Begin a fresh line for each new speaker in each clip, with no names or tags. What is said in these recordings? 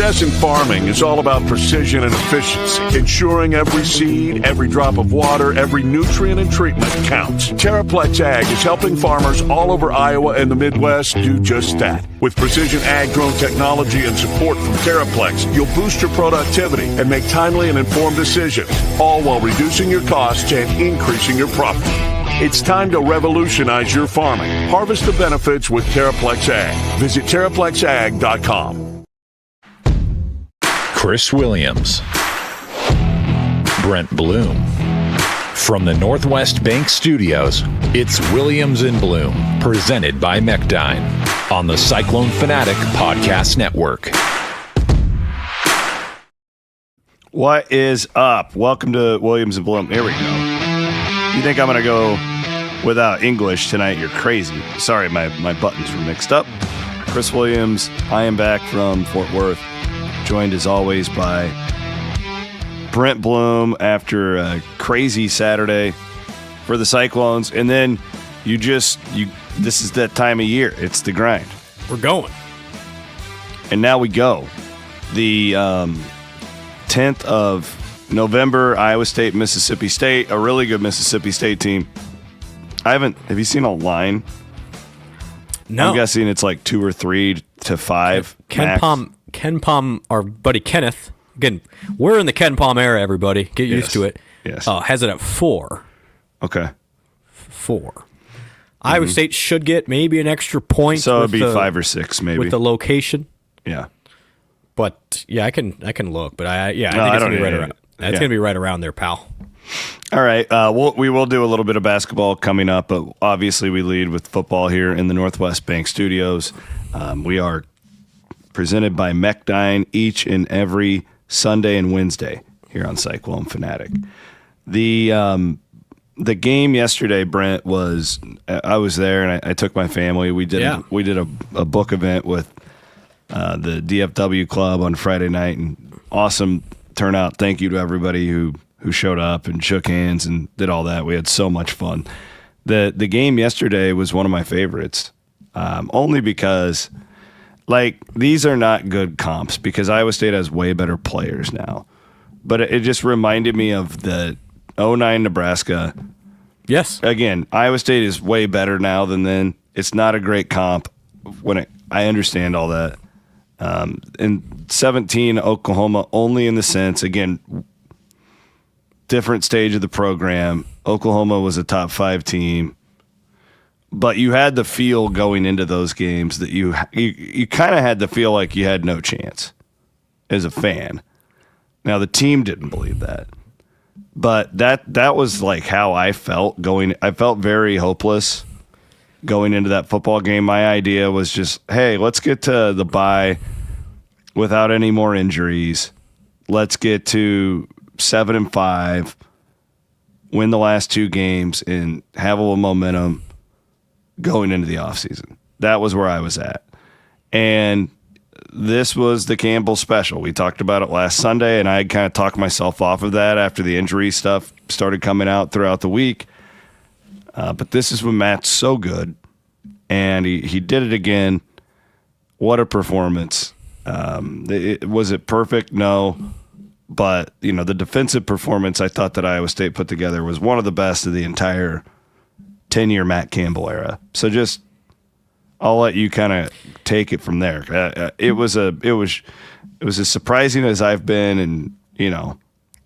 Success in farming is all about precision and efficiency, ensuring every seed, every drop of water, every nutrient and treatment counts. Terraplex Ag is helping farmers all over Iowa and the Midwest do just that. With precision ag drone technology and support from Terraplex, you'll boost your productivity and make timely and informed decisions, all while reducing your costs and increasing your profit. It's time to revolutionize your farming. Harvest the benefits with Terraplex Ag. Visit TerraplexAg.com.
Chris Williams, Brent Blum. From the Northwest Bank Studios, it's Williams and Blum, presented by Mechdyne on the Cyclone Fanatic Podcast Network.
What is up? Welcome to Williams and Blum. Here we go. You think I'm going to go without English tonight? You're crazy. Sorry, my buttons were mixed up. Chris Williams, I am back from Fort Worth, joined as always by Brent Blum after a crazy Saturday for the Cyclones. And then this is that time of year. It's the grind.
We're going.
And now we go. The 10th of November, Iowa State, Mississippi State, a really good Mississippi State team. Have you seen a line?
No.
I'm guessing it's like 2 or 3 to 5.
Ken Palm, our buddy Kenneth. Again, we're in the Ken Palm era, everybody. Get used to it.
Yes.
Has it at 4.
Okay.
4. Iowa State should get maybe an extra point.
So it'd be 5 or 6 maybe.
With the location.
Yeah.
But yeah, I can look. But I think it's gonna be right around. It's gonna be right around there, pal.
All right. We will do a little bit of basketball coming up, but obviously we lead with football here in the Northwest Bank Studios. We are presented by Mechdyne each and every Sunday and Wednesday here on Cyclone Fanatic. The game yesterday, Brent, was I was there and I took my family. We did a book event with the DFW club on Friday night, and awesome turnout. Thank you to everybody who showed up and shook hands and did all that. We had so much fun. The game yesterday was one of my favorites, only because these are not good comps because Iowa State has way better players now. But it just reminded me of the 2009 Nebraska.
Yes.
Again, Iowa State is way better now than then. It's not a great comp. I understand all that. In 2017, Oklahoma, only in the sense, again, different stage of the program. Oklahoma was a top 5 team. But you had the feel going into those games that you kind of had to feel like you had no chance as a fan. Now, the team didn't believe that. But that was like how I felt going. I felt very hopeless going into that football game. My idea was just, hey, let's get to the bye without any more injuries. Let's get to 7-5, win the last 2 games, and have a little momentum going into the offseason. That was where I was at. And this was the Campbell special. We talked about it last Sunday, and I kind of talked myself off of that after the injury stuff started coming out throughout the week. But this is when Matt's so good, and he did it again. What a performance. Was it perfect? No. But, the defensive performance I thought that Iowa State put together was one of the best of the entire 10-year Matt Campbell era. So I'll let you kind of take it from there. It was as surprising as I've been in,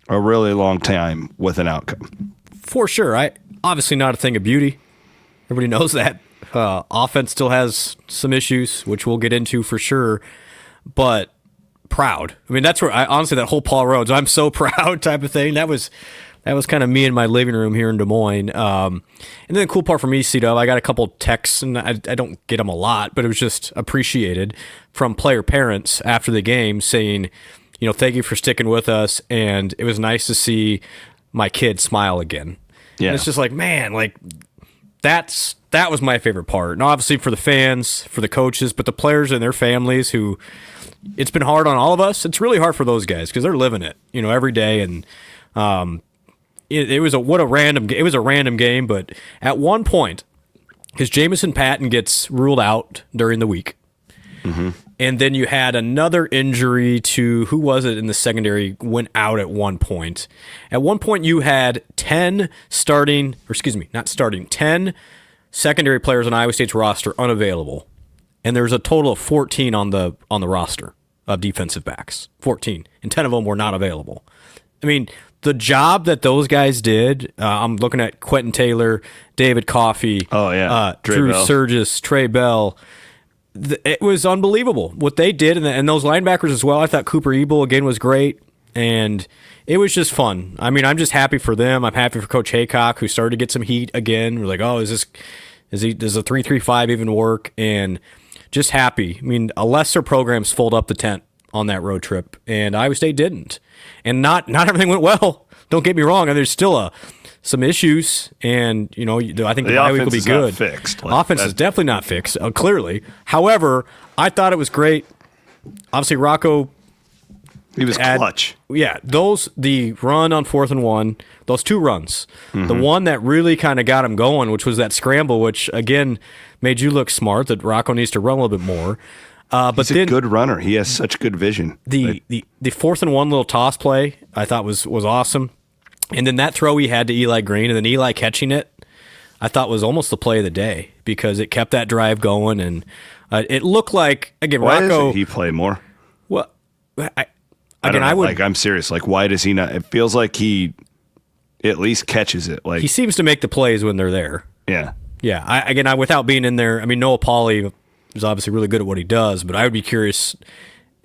a really long time with an outcome.
For sure. Obviously not a thing of beauty. Everybody knows that. Offense still has some issues, which we'll get into for sure. But proud. I mean, that's where honestly that whole Paul Rhodes, I'm so proud type of thing. That was kind of me in my living room here in Des Moines. And then the cool part for me, C-Dub, I got a couple texts, and I don't get them a lot, but it was just appreciated from player parents after the game saying, thank you for sticking with us, and it was nice to see my kid smile again. Yeah. And it's just like, man, that was my favorite part. And obviously for the fans, for the coaches, but the players and their families who it's been hard on all of us. It's really hard for those guys because they're living it, every day. And it was a random game, but at one point, because Jamison Patton gets ruled out during the week, And then you had another injury to, who was it in the secondary, went out at one point. At one point, you had 10 secondary players on Iowa State's roster unavailable. And there's a total of 14 on the roster of defensive backs. 14. And 10 of them were not available. I mean, the job that those guys did, I'm looking at Quentin Taylor, David Coffey, Drew
Bell.
Surgis, Trey Bell. It was unbelievable what they did, and those linebackers as well. I thought Cooper Ebel again was great, and it was just fun. I mean, I'm just happy for them. I'm happy for Coach Haycock, who started to get some heat again. We're like, oh, does the 3-3-5 even work? And just happy. I mean, a lesser programs fold up the tent on that road trip, and Iowa State didn't. And not everything went well. Don't get me wrong. There's still some issues, and I think the bye week will be good.
Fixed.
Offense is definitely not fixed, clearly. However, I thought it was great. Obviously, Rocco.
He was clutch.
Yeah, the run on 4th and 1, those two runs. The one that really kind of got him going, which was that scramble, which again made you look smart. That Rocco needs to run a little bit more. But
he's a good runner. He has such good vision.
The 4th and 1 little toss play I thought was awesome. And then that throw he had to Eli Green, and then Eli catching it, I thought was almost the play of the day because it kept that drive going, and it looked like, again,
why
Rocco.
doesn't he play more?
Well,
I'm serious. Like, why does he not? It feels like he at least catches it. Like,
he seems to make the plays when they're there.
Yeah.
Yeah. Without being in there, I mean, Noah Pauley is obviously really good at what he does, but I would be curious.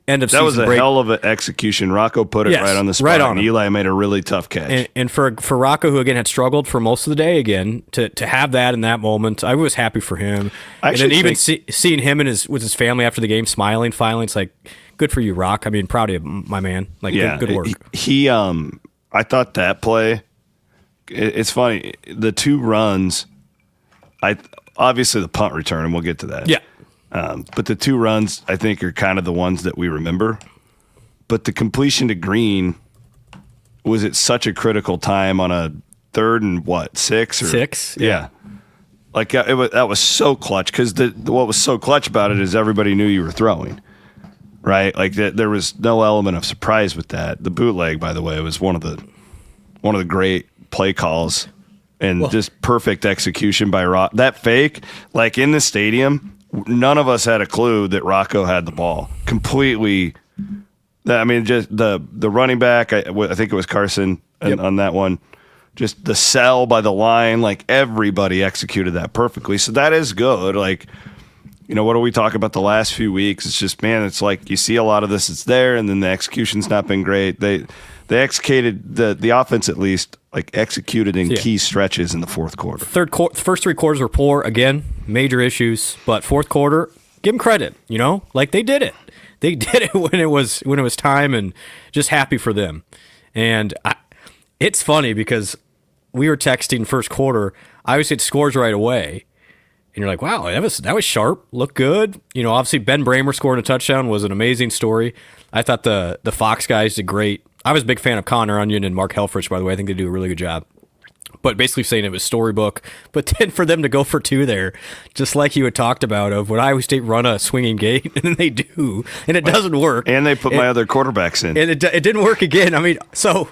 End of season
that was a
break.
hell of an execution. Rocco put it right on the spot,
right on
and Eli made a really tough catch.
And for Rocco, who again had struggled for most of the day, again to have that in that moment, I was happy for him. And then even seeing him with his family after the game, smiling, finally, it's like, good for you, Rock. I mean, proud of you, my man. Like, good work.
He I thought that play. It's funny. The two runs. Obviously the punt return, and we'll get to that.
Yeah.
But the two runs, I think, are kind of the ones that we remember. But the completion to Green was at such a critical time on a 3rd and 6?
6?
Yeah. Like, that was so clutch, because what was so clutch about it is everybody knew you were throwing, right? Like, there was no element of surprise with that. The bootleg, by the way, was one of the great play calls, and just perfect execution by Rock. That fake, like, in the stadium, none of us had a clue that Rocco had the ball. Completely. I mean, just the running back, I think it was Carson on that one. Just the sell by the line, like, everybody executed that perfectly. So that is good. Like, what do we talk about the last few weeks? It's just, man, it's like you see a lot of this, it's there, and then the execution's not been great. They executed, the offense at least, like, executed in key stretches in the fourth quarter.
First 3 quarters were poor, again, major issues, but fourth quarter, give them credit, like, they did it. They did it when it was time, and just happy for them. And it's funny because we were texting first quarter, Iowa State scores right away, and you're like, wow, that was sharp, looked good. Obviously Ben Bramer scoring a touchdown was an amazing story. I thought the Fox guys did great. I was a big fan of Connor Onion and Mark Helfrich, by the way. I think they do a really good job. But basically saying it was storybook. But then for them to go for 2 there, just like you had talked about, of when Iowa State run a swinging gate, and then they do, and it doesn't work.
And they put my other quarterbacks in.
And it didn't work again. I mean, so,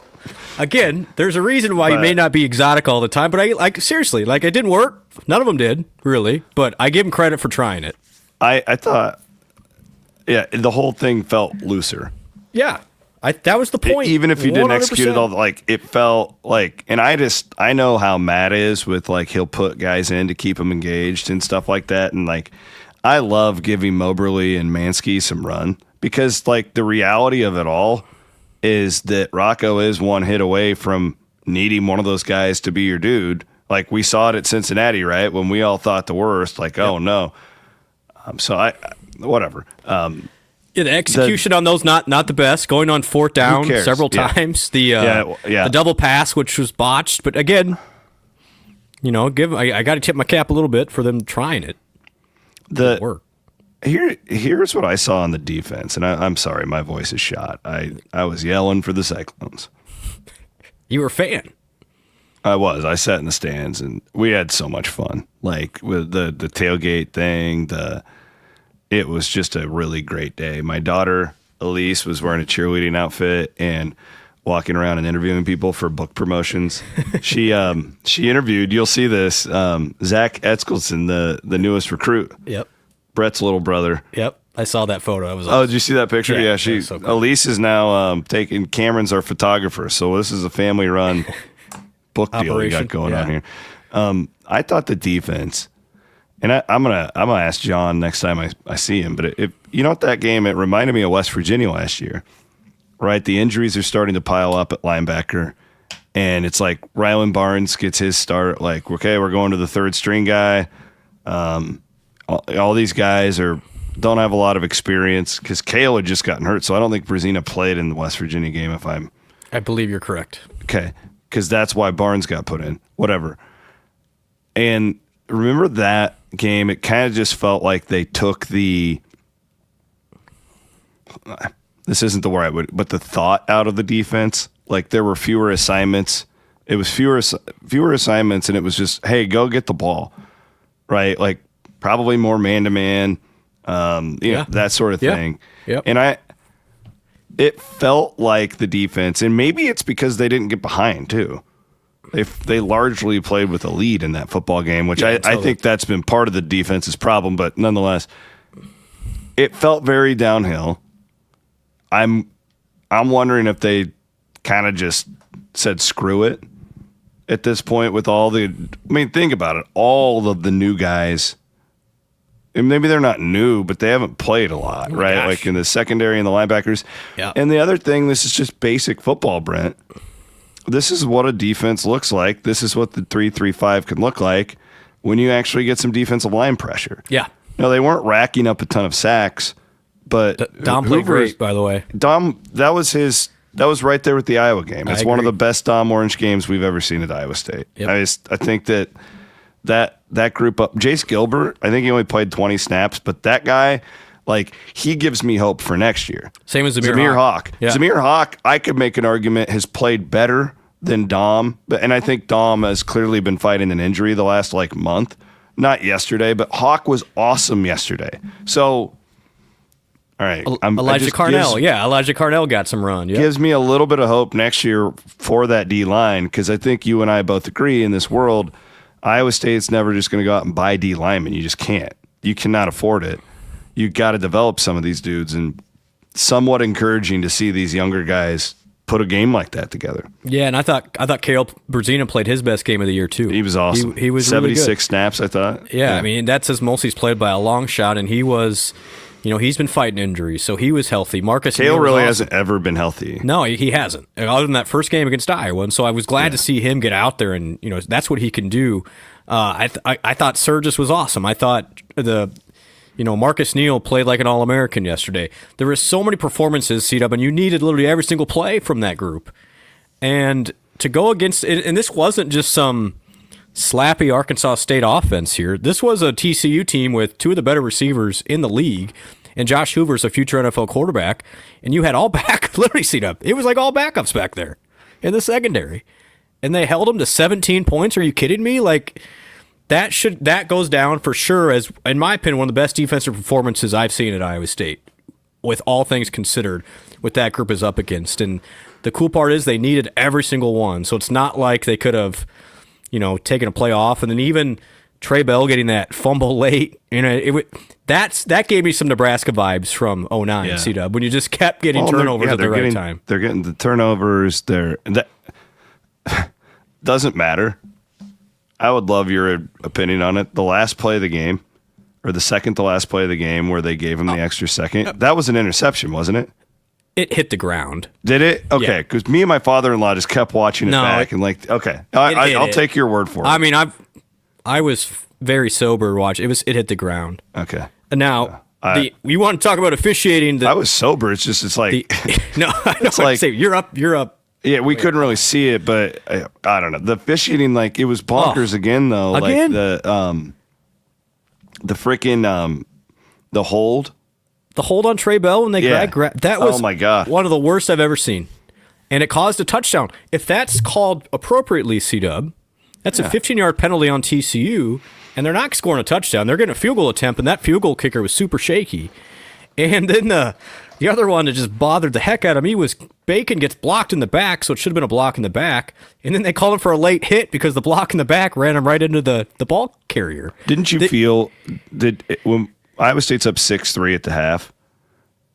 again, there's a reason why you may not be exotic all the time. But seriously, it didn't work. None of them did, really. But I give them credit for trying it. I
thought, the whole thing felt looser.
Yeah. That was the point.
Even if you didn't
100%.
execute it all, it felt like, and I know how Matt is with, he'll put guys in to keep them engaged and stuff like that. And I love giving Moberly and Mansky some run, because the reality of it all is that Rocco is one hit away from needing one of those guys to be your dude. We saw it at Cincinnati, right? When we all thought the worst, oh no. So whatever.
Yeah, the execution on those not the best. Going on 4th down several times. The double pass, which was botched, but again, I got to tip my cap a little bit for them trying it. It worked.
Here's what I saw on the defense, and I'm sorry, my voice is shot. I was yelling for the Cyclones.
You were a fan.
I was. I sat in the stands, and we had so much fun. With the tailgate thing, it was just a really great day. My daughter, Elise, was wearing a cheerleading outfit and walking around and interviewing people for book promotions. She interviewed, you'll see this, Zach Etzkelson, the newest recruit.
Yep.
Brett's little brother.
Yep. I saw that photo. I was
Oh, did you see that picture? Yeah,
so cool.
Elise is now taking, Cameron's our photographer, so this is a family-run book deal we got going on here. I thought the defense, and I'm gonna ask John next time I see him, but you know what, that game, it reminded me of West Virginia last year, right? The injuries are starting to pile up at linebacker, and it's like Rylan Barnes gets his start, like, okay, we're going to the third string guy. All these guys don't have a lot of experience because Kale had just gotten hurt, so I don't think Brzezina played in the West Virginia game.
I believe you're correct.
Okay, because that's why Barnes got put in. Whatever. And remember that game? It kind of just felt like they took this isn't the word but the thought out of the defense. Like there were fewer assignments. It was fewer assignments, and it was just, hey, go get the ball, right? Like probably more man-to-man. That sort of thing.
Yep.
And it felt like the defense, and maybe it's because they didn't get behind too. They largely played with a lead in that football game, which I think that's been part of the defense's problem. But nonetheless, it felt very downhill. I'm wondering if they kind of just said screw it at this point with think about it, all of the new guys. And maybe they're not new, but they haven't played a lot, right?
Gosh.
Like in the secondary and the linebackers.
Yeah.
And the other thing, this is just basic football, Brent. This is what a defense looks like. This is what the 3-3-5 can look like when you actually get some defensive line pressure.
Yeah.
No, they weren't racking up a ton of sacks, but
Dom played great, by the way.
Dom, that was right there with the Iowa game. It's one of the best Dom Orange games we've ever seen at Iowa State.
Yep.
I think that group up, Jace Gilbert, I think he only played 20 snaps, but that guy, like, he gives me hope for next year.
Same as Zamir
Hawk.
Yeah.
Zamir Hawk, I could make an argument, has played better than Dom, and I think Dom has clearly been fighting an injury the last month. Not yesterday, but Hawk was awesome yesterday. So, all right.
Elijah Carnell got some run. Yep.
Gives me a little bit of hope next year for that D-line, because I think you and I both agree in this world, Iowa State's never just going to go out and buy D linemen. You just can't. You cannot afford it. You got to develop some of these dudes, and somewhat encouraging to see these younger guys put a game like that together.
Yeah, and I thought Kale Brzezina played his best game of the year too.
He was awesome.
He was
76
really good.
snaps, I thought.
Yeah, I mean, that's his most he's played by a long shot, and he was, he's been fighting injuries, so he was healthy. Marcus
Kale
Neal
really
awesome.
hasn't ever been healthy.
No, he hasn't. Other than that first game against Iowa, and so I was glad to see him get out there, and that's what he can do. I thought Surgis was awesome. I thought Marcus Neal played like an All-American yesterday. There were so many performances, C-Dub, and you needed literally every single play from that group. And to go against, and this wasn't just some slappy Arkansas State offense here. This was a TCU team with two of the better receivers in the league, and Josh Hoover's a future NFL quarterback, and you had all back, literally, C-Dub. It was like all backups back there in the secondary. And they held them to 17 points. Are you kidding me? Like, that goes down for sure as, in my opinion, one of the best defensive performances I've seen at Iowa State, with all things considered, what that group is up against. And the cool part is they needed every single one. So it's not like they could have, taken a play off. And then even Trey Bell getting that fumble late, that gave me some Nebraska vibes from 2009, C-Dub, when you just kept getting turnovers at the right time.
They're getting the turnovers. That doesn't matter. I would love your opinion on it. The last play of the game, or the second to last play of the game, where they gave him the extra second, that was an interception, wasn't it?
It hit the ground.
Did it? Okay, because me and my father-in-law just kept watching it back and I'll take your word for it.
I mean, I was very sober watching. It hit the ground.
Okay.
Now, you want to talk about officiating?
I was sober. It's like
no, I know. Like, you're up.
Yeah, we couldn't really see it, but I don't know. The officiating, it was bonkers again, though.
Again?
Like the freaking the hold.
The hold on Trey Bell when they grabbed that was
my God,
one of the worst I've ever seen. And it caused a touchdown. If that's called appropriately, C-Dub, That's a 15-yard penalty on TCU, and they're not scoring a touchdown. They're getting a field goal attempt, and that field goal kicker was super shaky. And then the other one that just bothered the heck out of me was Bacon gets blocked in the back, so it should have been a block in the back. And then they called him for a late hit because the block in the back ran him right into the ball carrier.
Didn't you feel when Iowa State's up 6-3 at the half?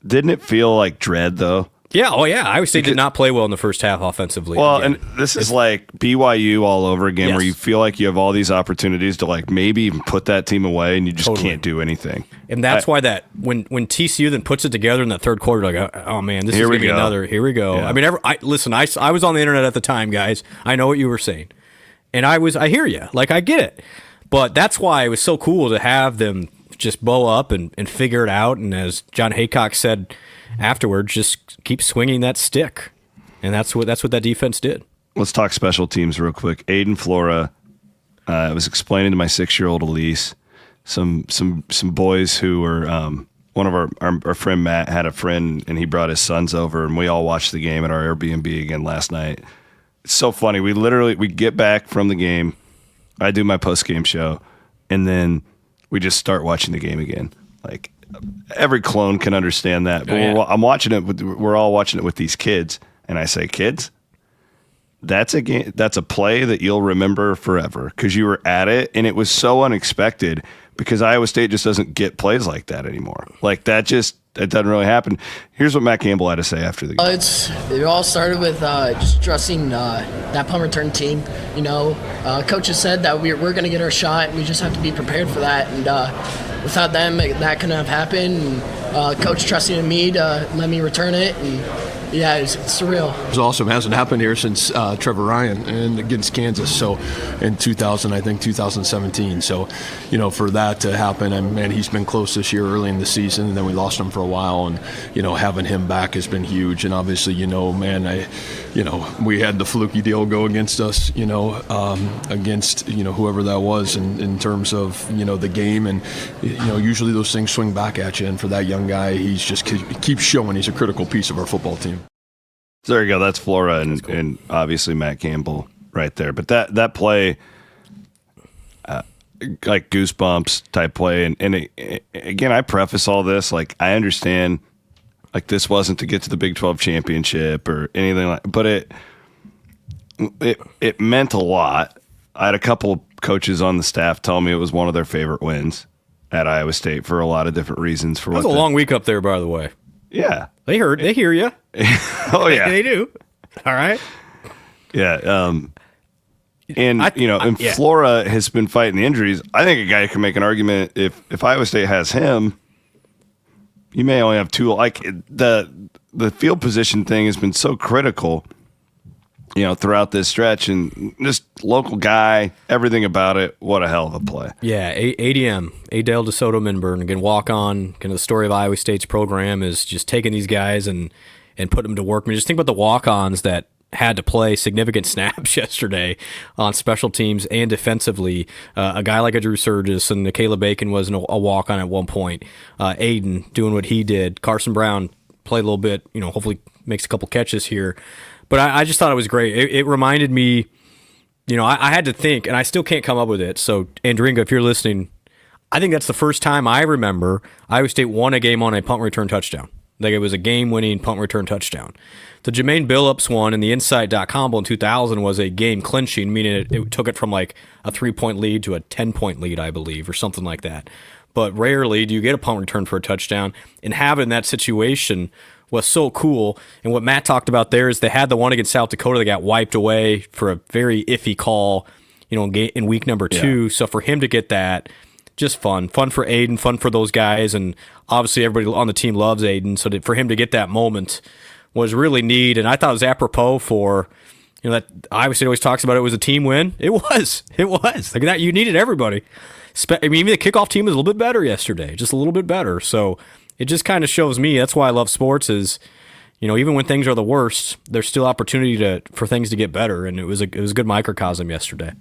Didn't it feel like dread though?
Yeah, Iowa State did not play well in the first half offensively.
Well, and this is like BYU all over again, where you feel like you have all these opportunities to like maybe even put that team away, and you just can't do anything.
And that's why that when TCU then puts it together in that third quarter, like, oh man, this is going to be another. Here we go.
Yeah.
I mean, listen, I was on the internet at the time, guys. I know what you were saying, and I hear you. Like I get it, but that's why it was so cool to have them just bow up and figure it out. And as John Haycock said afterwards, just keep swinging that stick, and that's what that defense did.
Let's talk special teams real quick. Aiden Flora, I was explaining to my 6-year-old Elise some boys who were one of our friend Matt had a friend, and he brought his sons over, and we all watched the game at our Airbnb again last night. It's so funny. We get back from the game, I do my post game show, and then we just start watching the game again. Like, every clone can understand that. But I'm watching it. We're all watching it with these kids, and I say, kids, that's a game. That's a play that you'll remember forever because you were at it, and it was so unexpected because Iowa State just doesn't get plays like that anymore. Like that it doesn't really happen. Here's what Matt Campbell had to say after the game.
It all started with just trusting that punt return team. You know, coach has said that we're going to get our shot, and we just have to be prepared for that. And without them, that couldn't have happened. And, coach trusting in me to let me return it, and yeah, it's surreal.
It's awesome. It hasn't happened here since Trevor Ryan and against Kansas. So in 2017. So, you know, for that to happen, and man, he's been close this year early in the season, and then we lost him for a while, and you know, having him back has been huge. And obviously, you know, man, we had the fluky deal go against us, you know, against, you know, whoever that was in terms of, you know, the game. And, you know, usually those things swing back at you. And for that young guy, he's just keeps showing he's a critical piece of our football team.
So there you go. That's Flora and obviously Matt Campbell right there. But that play, like goosebumps type play. And again, I preface all this, like I understand like this wasn't to get to the Big 12 championship or anything like, but it meant a lot. I had a couple of coaches on the staff tell me it was one of their favorite wins at Iowa State for a lot of different reasons. For
it was a long week up there, by the way.
Yeah.
They hear you.
Oh yeah.
They do. All right.
Yeah. Flora has been fighting the injuries. I think a guy can make an argument if Iowa State has him, you may only have two. Like the field position thing has been so critical, you know, throughout this stretch, and just local guy, everything about it. What a hell of a play.
Yeah, ADM, Adele DeSoto Minburn, again, walk on. Kind of the story of Iowa State's program is just taking these guys and put them to work. I mean, just think about the walk-ons that had to play significant snaps yesterday on special teams and defensively. A guy like a Drew Surgis and Caleb Bacon was a walk-on at one point. Aiden doing what he did. Carson Brown played a little bit, you know, hopefully makes a couple catches here. But I just thought it was great. It reminded me, you know, I had to think, and I still can't come up with it. So, Andringa, if you're listening, I think that's the first time I remember Iowa State won a game on a punt return touchdown. Like it was a game-winning punt return touchdown. The Jermaine Billups one in the Insight.com in 2000 was a game-clinching, meaning it took it from like a 3-point lead to a 10-point lead, I believe, or something like that. But rarely do you get a punt return for a touchdown. And having that situation was so cool. And what Matt talked about there is they had the one against South Dakota that got wiped away for a very iffy call, you know, in week number 2. Yeah. So for him to get that, just fun for Aiden, fun for those guys. And obviously everybody on the team loves Aiden. So for him to get that moment was really neat. And I thought it was apropos for, you know, that Iowa State always talks about it was a team win. It was. Like that, you needed everybody. I mean, even the kickoff team was a little bit better yesterday, just a little bit better. So it just kind of shows me, that's why I love sports is, you know, even when things are the worst, there's still opportunity for things to get better. And it was a good microcosm yesterday.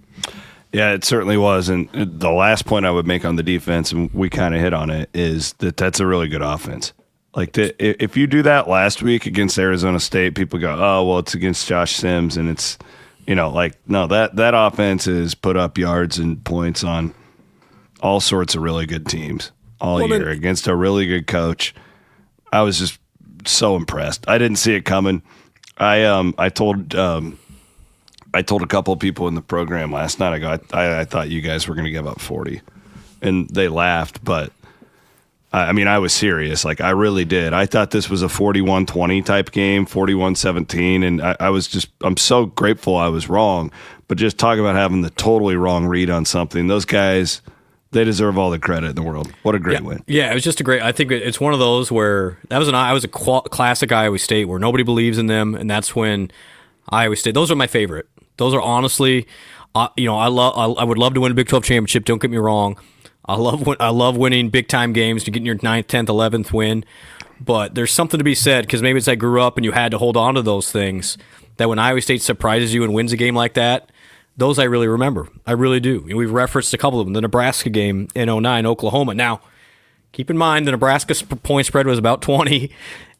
Yeah, it certainly was. And the last point I would make on the defense, and we kind of hit on it, is that's a really good offense. Like if you do that last week against Arizona State, people go, oh, well, it's against Josh Sims and it's No, that offense has put up yards and points on all sorts of really good teams all year against a really good coach. I was just so impressed. I didn't see it coming. I told a couple of people in the program last night. I thought you guys were going to give up 40, and they laughed. But I was serious. Like, I really did. I thought this was a 41-20 type game, 41-17, and I'm so grateful I was wrong. But just talk about having the totally wrong read on something. Those guys, they deserve all the credit in the world. What a great win.
Yeah, it was just I think it's one of those where I was a classic Iowa State where nobody believes in them, and that's when Iowa State. Those are my favorite. Those are honestly, I would love to win a Big 12 championship. Don't get me wrong. I love winning big time games to getting your 9th, 10th, 11th win. But there's something to be said because maybe it's I grew up and you had to hold on to those things. That when Iowa State surprises you and wins a game like that, those I really remember. I really do. And we've referenced a couple of them. The Nebraska game in 2009, Oklahoma. Now, keep in mind the Nebraska point spread was about 20.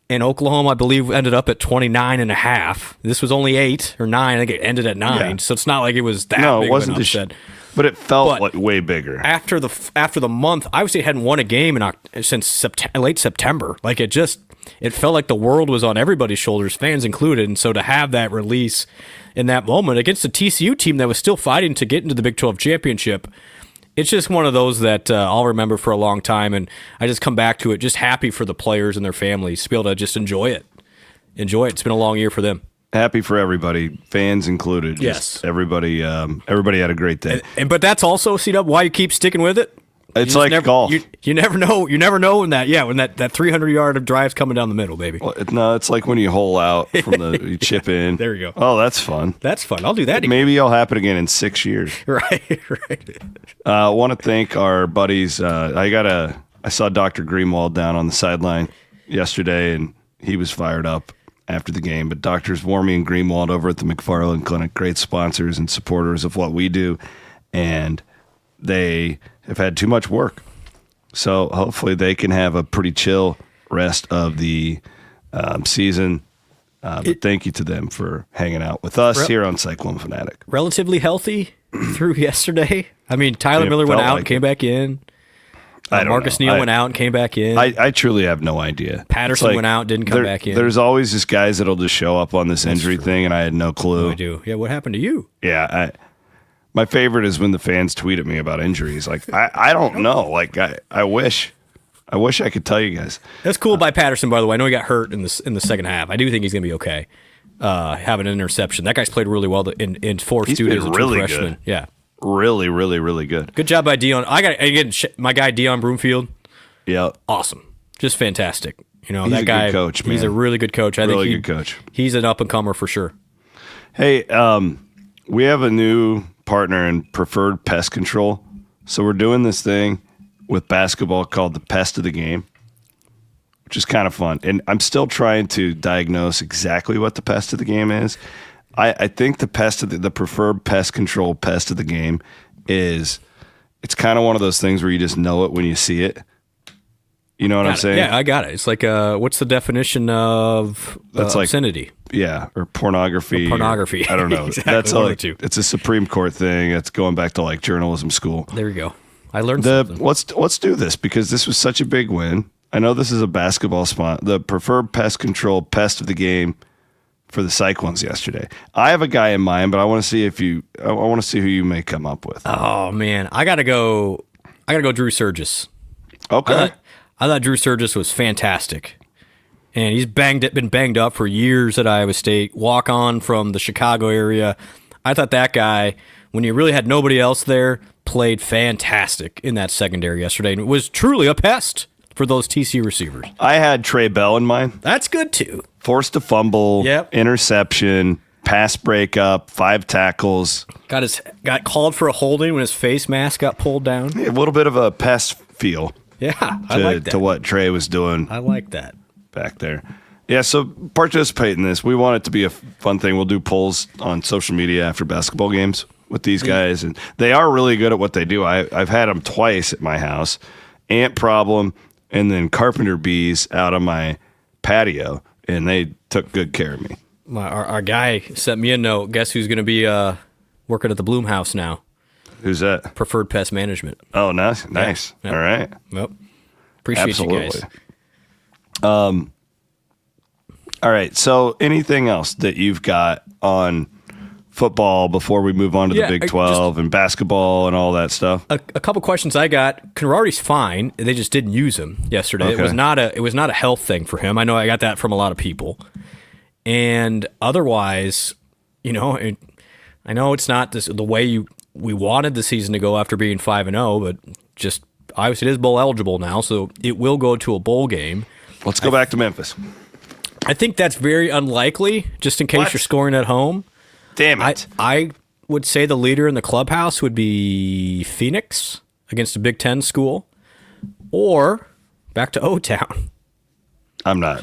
And Oklahoma, I believe, ended up at 29.5. This was only 8 or 9. I think it ended at 9. Yeah. So it's not like it was that big of an upset.
But it felt like way bigger.
After the month, Iowa State hadn't won a game since late September. Like it felt like the world was on everybody's shoulders, fans included. And so to have that release in that moment against a TCU team that was still fighting to get into the Big 12 championship, it's just one of those that I'll remember for a long time. And I just come back to it just happy for the players and their families to be able to just enjoy it. It's been a long year for them.
Happy for everybody, fans included.
Yes,
everybody had a great day.
But that's also why you keep sticking with it.
It's like golf.
You never know. You never know when that 300-yard drive's coming down the middle, baby.
Well, it's like when you hole out from you chip in.
There you go.
Oh, that's fun.
That's fun. I'll do that again.
Maybe it'll happen again in 6 years.
Right.
I want to thank our buddies. I saw Dr. Greenwald down on the sideline yesterday, and he was fired up after the game. But Doctors Wormy and Greenwald over at the McFarland Clinic, great sponsors and supporters of what we do, and they have had too much work. So hopefully they can have a pretty chill rest of the season. But thank you to them for hanging out with us here on Cyclone Fanatic.
Relatively healthy through yesterday. I mean, Tyler Miller went out and came back in. Marcus Neal went out and came back in.
I truly have no idea.
Patterson went out, didn't come back in.
There's always just guys that'll just show up on this injury thing, and I had no clue.
Oh, I do. Yeah, what happened to you?
Yeah, my favorite is when the fans tweet at me about injuries. Like, I don't know. Like, I wish I could tell you guys.
That's cool by Patterson, by the way. I know he got hurt in the second half. I do think he's going to be okay. Having an interception. That guy's played really well in 4 studios as a true freshman.
Good.
Yeah.
Really, really, really good.
Good job by Dion. My guy Dion Broomfield.
Yeah.
Awesome. Just fantastic.
He's
that guy.
Good coach, man.
He's a really good coach. I think good coach. He's an up and comer for sure.
Hey, we have a new partner in Preferred Pest Control. So we're doing this thing with basketball called the Pest of the Game, which is kind of fun. And I'm still trying to diagnose exactly what the Pest of the Game is. I think the Preferred Pest Control Pest of the Game is, it's kind of one of those things where you just know it when you see it. You know what I'm saying?
Yeah, I got it. It's like, what's the definition of obscenity?
Yeah, or pornography.
Pornography.
I don't know.
Exactly.
That's it's a Supreme Court thing. It's going back to like journalism school.
There you go. I learned something.
Let's do this because this was such a big win. I know this is a basketball spot. The Preferred Pest Control Pest of the Game for the Cyclones yesterday. I have a guy in mind, but I want to see who you may come up with.
Oh man, I gotta go Drew Surgis.
Okay.
I thought Drew Surgis was fantastic. And he's been banged up for years at Iowa State. Walk on from the Chicago area. I thought that guy, when you really had nobody else there, played fantastic in that secondary yesterday. And it was truly a pest for those TC receivers.
I had Trey Bell in mind.
That's good too.
Forced a fumble, interception, pass breakup, 5 tackles.
Got called for a holding when his face mask got pulled down.
Yeah, a little bit of a pest feel.
Yeah, I like that.
To what Trey was doing.
I like that.
Back there. Yeah, so participate in this. We want it to be a fun thing. We'll do polls on social media after basketball games with these guys, and they are really good at what they do. I've had them twice at my house. Ant problem and then carpenter bees out on my patio, and they took good care of me.
Our guy sent me a note. Guess who's going to be working at the Bloom House now?
Who's that?
Preferred Pest Management.
Oh, nice.
Yeah.
All right.
Yep. Appreciate you guys.
All right. So, anything else that you've got on football before we move on to the Big 12 and basketball and all that stuff?
A couple questions I got. Conradi's fine. They just didn't use him yesterday.
Okay.
It was not a health thing for him. I know I got that from a lot of people. And otherwise, I know it's not the way we wanted the season to go after being 5-0, but just obviously it is bowl eligible now, so it will go to a bowl game.
Let's go back to Memphis.
I think that's very unlikely, just in case you're scoring at home.
Damn it.
I would say the leader in the clubhouse would be Phoenix against a Big Ten school, or back to O-Town.
I'm not.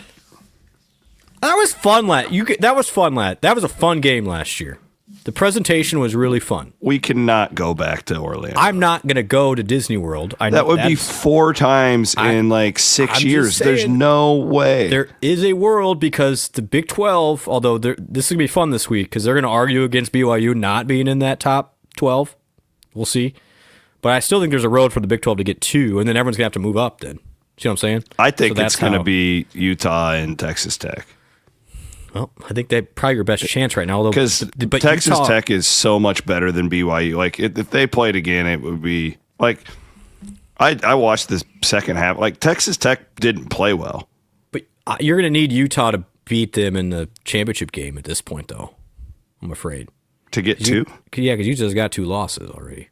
That was fun, lad. That was fun, lad. That was a fun game last year. The presentation was really fun.
We cannot go back to Orlando.
I'm not going to go to Disney World. I know
that would be 4 times in like 6 years. There's no way.
There is a world because the Big 12, although this is going to be fun this week because they're going to argue against BYU not being in that top 12. We'll see. But I still think there's a road for the Big 12 to get 2, and then everyone's going to have to move up then. See what I'm saying?
I think it's going to be Utah and Texas Tech.
Well, I think they're probably your best chance right now.
Because Texas Tech is so much better than BYU. Like, if they played again, it would be like I watched the second half. Like, Texas Tech didn't play well.
But you're going to need Utah to beat them in the championship game at this point, though. I'm afraid.
To get 2?
Yeah, because Utah's got 2 losses already.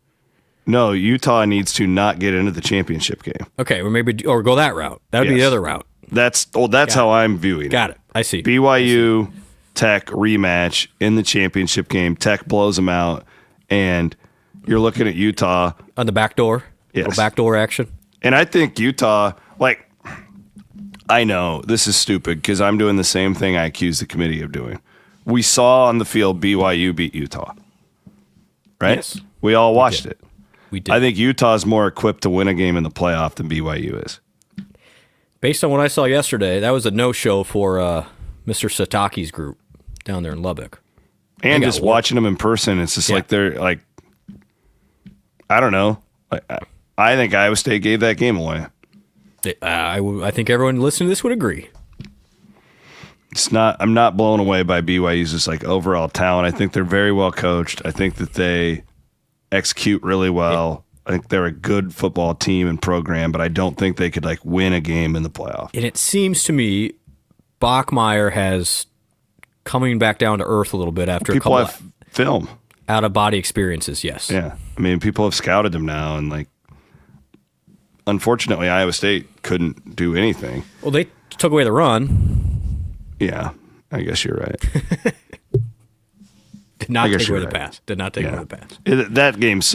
No, Utah needs to not get into the championship game.
Okay, or go that route. That would be the other route.
That's how I'm viewing it.
Got it. I see.
BYU Tech rematch in the championship game. Tech blows them out, and you're looking at Utah
on the back door.
Yes,
little backdoor action.
And I think Utah, like, I know this is stupid because I'm doing the same thing I accuse the committee of doing. We saw on the field BYU beat Utah, right?
Yes.
We all watched it.
We did.
I think Utah's more equipped to win a game in the playoff than BYU is.
Based on what I saw yesterday, that was a no-show for Mr. Sataki's group down there in Lubbock.
And just watching them in person, it's just like they're like, I don't know. I think Iowa State gave that game away.
I think everyone listening to this would agree.
I'm not blown away by BYU's just like overall talent. I think they're very well coached. I think that they execute really well. I think they're a good football team and program, but I don't think they could like win a game in the playoff.
And it seems to me Bachmeier has coming back down to earth a little bit after
people
a couple
have film
out of body experiences. Yes.
Yeah. I mean, people have scouted him now, and like, unfortunately, Iowa State couldn't do anything.
Well, they took away the run.
Yeah, I guess you're right.
Did not take away the pass. Did not take away the pass.
That game's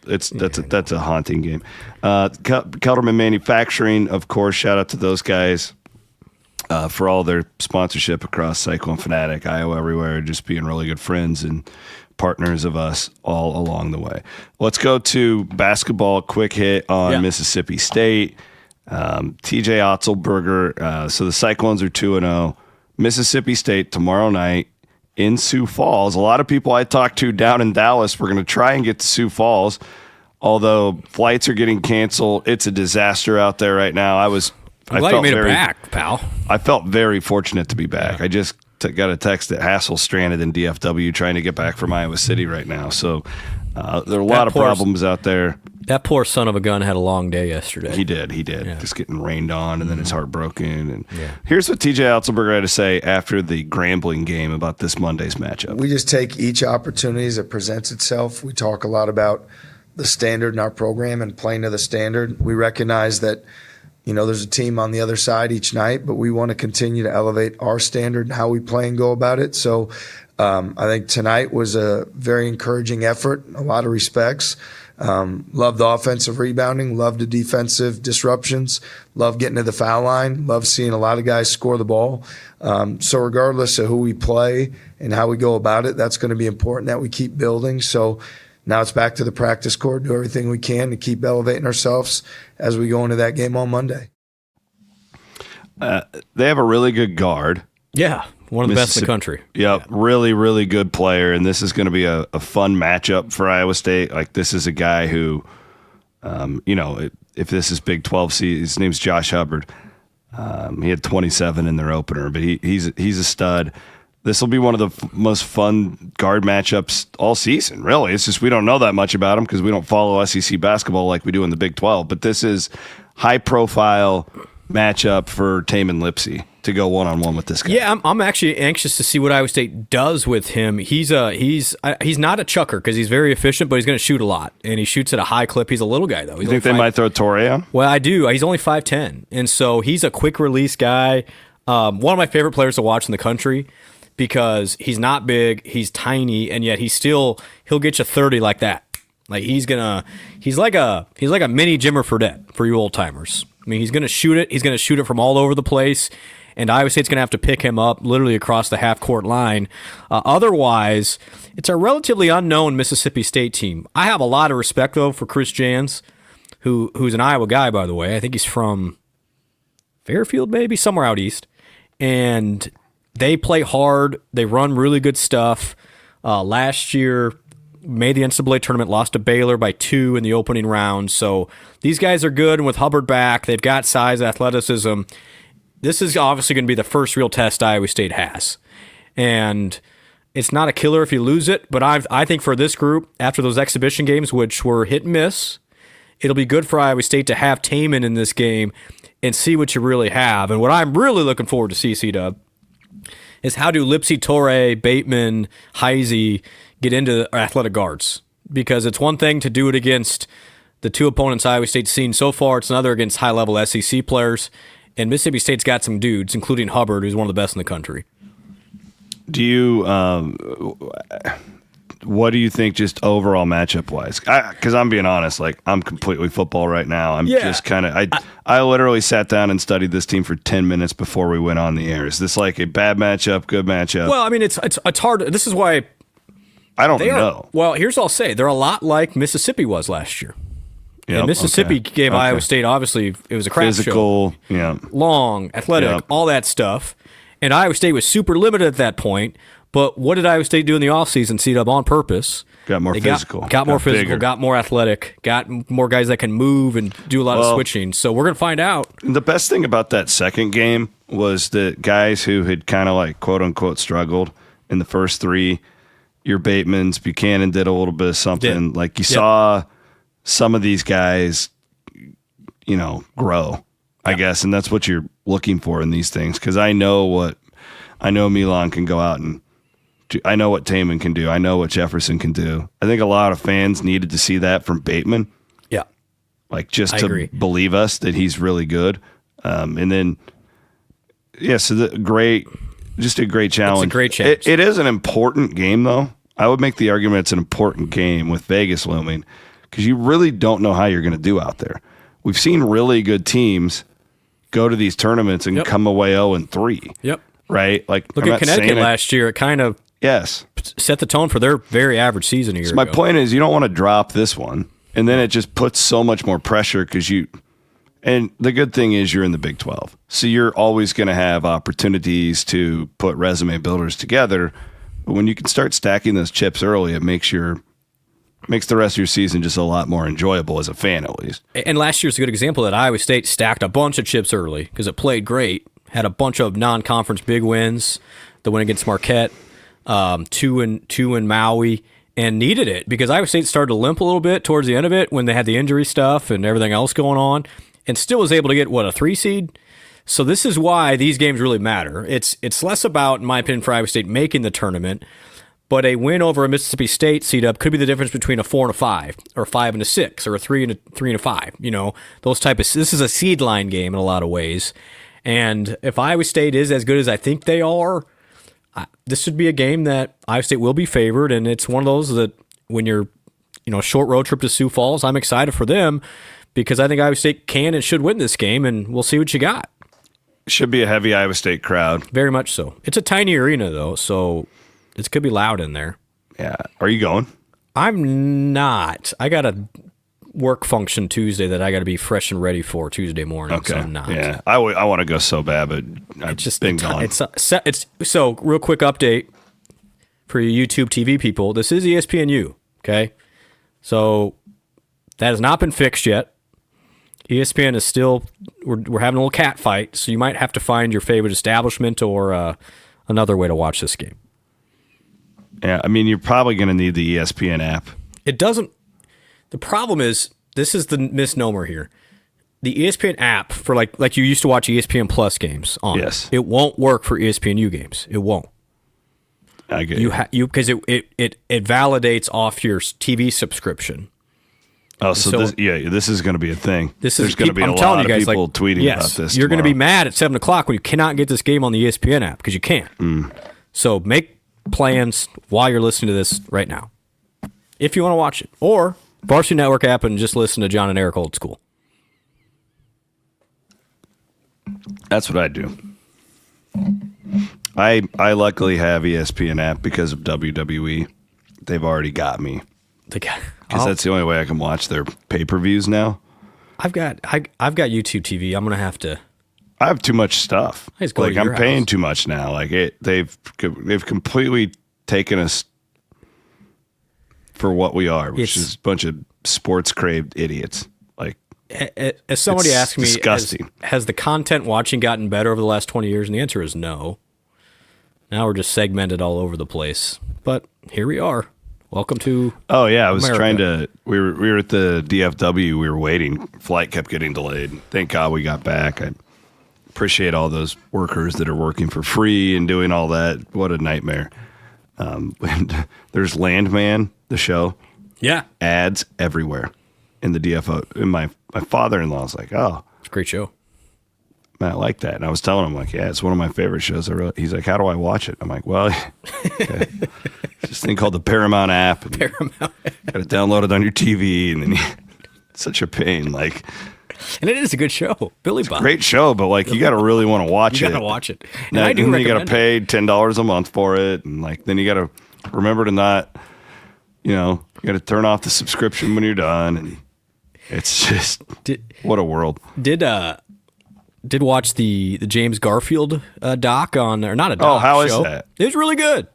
that's a haunting game. Kelderman Manufacturing, of course, shout out to those guys for all their sponsorship across Cyclone Fanatic, Iowa, everywhere, just being really good friends and partners of us all along the way. Let's go to basketball, quick hit on Mississippi State. TJ Otzelberger. So the Cyclones are 2-0. Mississippi State tomorrow night in Sioux Falls. A lot of people I talked to down in Dallas were going to try and get to Sioux Falls, although flights are getting canceled. It's a disaster out there right now. I'm
glad you made it back, pal.
I felt very fortunate to be back. I just got a text that Hassel's stranded in DFW trying to get back from Iowa City right now. So there are a lot of problems out there.
That poor son of a gun had a long day yesterday.
He did. Yeah. Just getting rained on, and then his heart broken. And here's what TJ Otzelberger had to say after the Grambling game about this Monday's matchup.
We just take each opportunity as it presents itself. We talk a lot about the standard in our program and playing to the standard. We recognize that, there's a team on the other side each night, but we want to continue to elevate our standard and how we play and go about it. So I think tonight was a very encouraging effort, a lot of respects. Love the offensive rebounding, love the defensive disruptions, love getting to the foul line, love seeing a lot of guys score the ball. So regardless of who we play and how we go about it, that's going to be important that we keep building. So now it's back to the practice court, do everything we can to keep elevating ourselves as we go into that game on Monday.
They have a really good guard.
Yeah. One of the best in the country.
Yep, really, really good player, and this is going to be a fun matchup for Iowa State. Like, this is a guy who, if this is Big 12 season, his name's Josh Hubbard. He had 27 in their opener, but he's a stud. This will be one of the most fun guard matchups all season, really. It's just we don't know that much about him because we don't follow SEC basketball like we do in the Big 12. But this is high-profile matchup for Tamin Lipsey to go one-on-one with this guy.
Yeah, I'm actually anxious to see what Iowa State does with him. He's not a chucker because he's very efficient, but he's going to shoot a lot, and he shoots at a high clip. He's a little guy, though.
You think they might throw Torrey on?
Well, I do. He's only 5'10", and so he's a quick-release guy. One of my favorite players to watch in the country because he's not big, he's tiny, and yet he'll get you 30 like that. Like he's like a mini Jimmer Fredette for you old timers. I mean, he's going to shoot it. He's going to shoot it from all over the place. And Iowa State's going to have to pick him up literally across the half-court line. Otherwise, it's a relatively unknown Mississippi State team. I have a lot of respect, though, for Chris Jans, who's an Iowa guy, by the way. I think he's from Fairfield, maybe, somewhere out east. And they play hard. They run really good stuff. Last year, made the NCAA tournament, lost to Baylor by 2 in the opening round. So these guys are good, and with Hubbard back, they've got size, athleticism. This is obviously going to be the first real test Iowa State has. And it's not a killer if you lose it, but I think for this group, after those exhibition games, which were hit and miss, it'll be good for Iowa State to have Tamin in this game and see what you really have. And what I'm really looking forward to see, C-Dub, is how do Lipsey, Torrey, Bateman, Heisey get into athletic guards? Because it's one thing to do it against the two opponents Iowa State's seen so far. It's another against high-level SEC players. And Mississippi State's got some dudes, including Hubbard, who's one of the best in the country.
Do you what do you think just overall matchup-wise? Because I'm being honest, like I'm completely football right now. I'm just kind of I literally sat down and studied this team for 10 minutes before we went on the air. Is this like a bad matchup, good matchup?
Well, I mean, it's hard. This is why
I don't know.
Well, here's what I'll say. They're a lot like Mississippi was last year.
Yep,
and Mississippi gave Iowa State, obviously, it was a crap
physical,
show.
Yeah.
Long, athletic, all that stuff. And Iowa State was super limited at that point. But what did Iowa State do in the offseason, C-Dub, on purpose?
Got more physical.
Got more physical, bigger. Got more athletic, got more guys that can move and do a lot of switching. So we're going to find out.
The best thing about that second game was that guys who had kind of like quote-unquote struggled in the first three, your Batemans, Buchanan did a little bit of something. Like you saw some of these guys, grow, I guess. And that's what you're looking for in these things. Because I know Milan can go out and I know what Tamin can do. I know what Jefferson can do. I think a lot of fans needed to see that from Bateman.
Yeah.
Like just to believe us that he's really good. And then, so just a great challenge.
It's a great challenge.
It is an important game, though. I would make the argument it's an important game with Vegas looming because you really don't know how you're going to do out there. We've seen really good teams go to these tournaments and come away 0-3.
Yep.
Right? Like
look at Connecticut last year. It kind of set the tone for their very average season a year ago.
My point is you don't want to drop this one, and then it just puts so much more pressure because and the good thing is you're in the Big 12. So you're always going to have opportunities to put resume builders together. But when you can start stacking those chips early, it makes the rest of your season just a lot more enjoyable as a fan, at least.
And last year's a good example that Iowa State stacked a bunch of chips early because it played great. Had a bunch of non-conference big wins. The win against Marquette, two in Maui, and needed it because Iowa State started to limp a little bit towards the end of it when they had the injury stuff and everything else going on, and still was able to get, a 3 seed? So this is why these games really matter. It's less about, in my opinion, for Iowa State making the tournament, but a win over a Mississippi State seed-up could be the difference between a 4 and a 5, or a 5 and a 6, or a 3 and a 5. Those type of. This is a seed line game in a lot of ways. And if Iowa State is as good as I think they are, this should be a game that Iowa State will be favored, and it's one of those that when you're, a short road trip to Sioux Falls, I'm excited for them because I think Iowa State can and should win this game, and we'll see what you got.
Should be a heavy Iowa State crowd.
Very much so. It's a tiny arena, though, so it could be loud in there.
Yeah. Are you going?
I'm not. I got a work function Tuesday that I got to be fresh and ready for Tuesday morning.
Okay.
So I'm not.
Yeah. I want to go so bad, but I've
just
been gone.
It's so real quick update for you YouTube TV people. This is ESPNU, okay? So that has not been fixed yet. ESPN is still we're having a little cat fight, so you might have to find your favorite establishment or another way to watch this game.
Yeah, I mean, you're probably going to need the ESPN app.
It doesn't. The problem is, this is the misnomer here. The ESPN app for like you used to watch ESPN Plus games on.
Yes.
It won't work for ESPNU games. It won't.
I get
you because it validates off your TV subscription.
Oh, so this is going to be a thing. There's going to be a
I'm
lot
telling
of
you guys,
people tweeting about this.
You're going to be
tomorrow.
mad at 7:00 when you cannot get this game on the ESPN app because you can't. So make plans while you're listening to this right now, if you want to watch it, or Varsity Network app and just listen to John and Eric old school.
That's what I do. I luckily have ESPN app because of WWE. They've already got me because that's the only way I can watch their pay-per-views now.
I've got YouTube TV. I'm gonna have to.
I have too much stuff.
I just go
Like
to your
I'm paying
house.
too much now. Like they've completely taken us for what we are, which is a bunch of sports craved idiots. Like
As somebody
it's
asked me,
disgusting.
has the content watching gotten better over the last 20 years? And the answer is no. Now we're just segmented all over the place. But here we are. Welcome to
Oh yeah, I was
America.
trying to. We were at the DFW. We were waiting. Flight kept getting delayed. Thank God we got back. I appreciate all those workers that are working for free and doing all that. What a nightmare. And there's Landman, the show.
Yeah.
Ads everywhere in the DFO. And my father-in-law was like, "Oh,
It's a great show.
man, I like that." And I was telling him, like, "Yeah, it's one of my favorite shows." He's like, "How do I watch it?" I'm like, "Well, okay. This thing called the Paramount app. And
Paramount.
got to download it on your TV, and then it's such a pain. Like,
And it is a good show. Billy Bob.
great show, but like, you got to really want to watch
You
it.
got to watch it. And
Now,
I do
and then you got to
recommend
pay $10 a month for it, and like, then you got to remember to not, you got to turn off the subscription when you're done, and it's just what a world.
Did watch the James Garfield doc on, or not a doc.
Oh, how is
show.
that?
It was really good.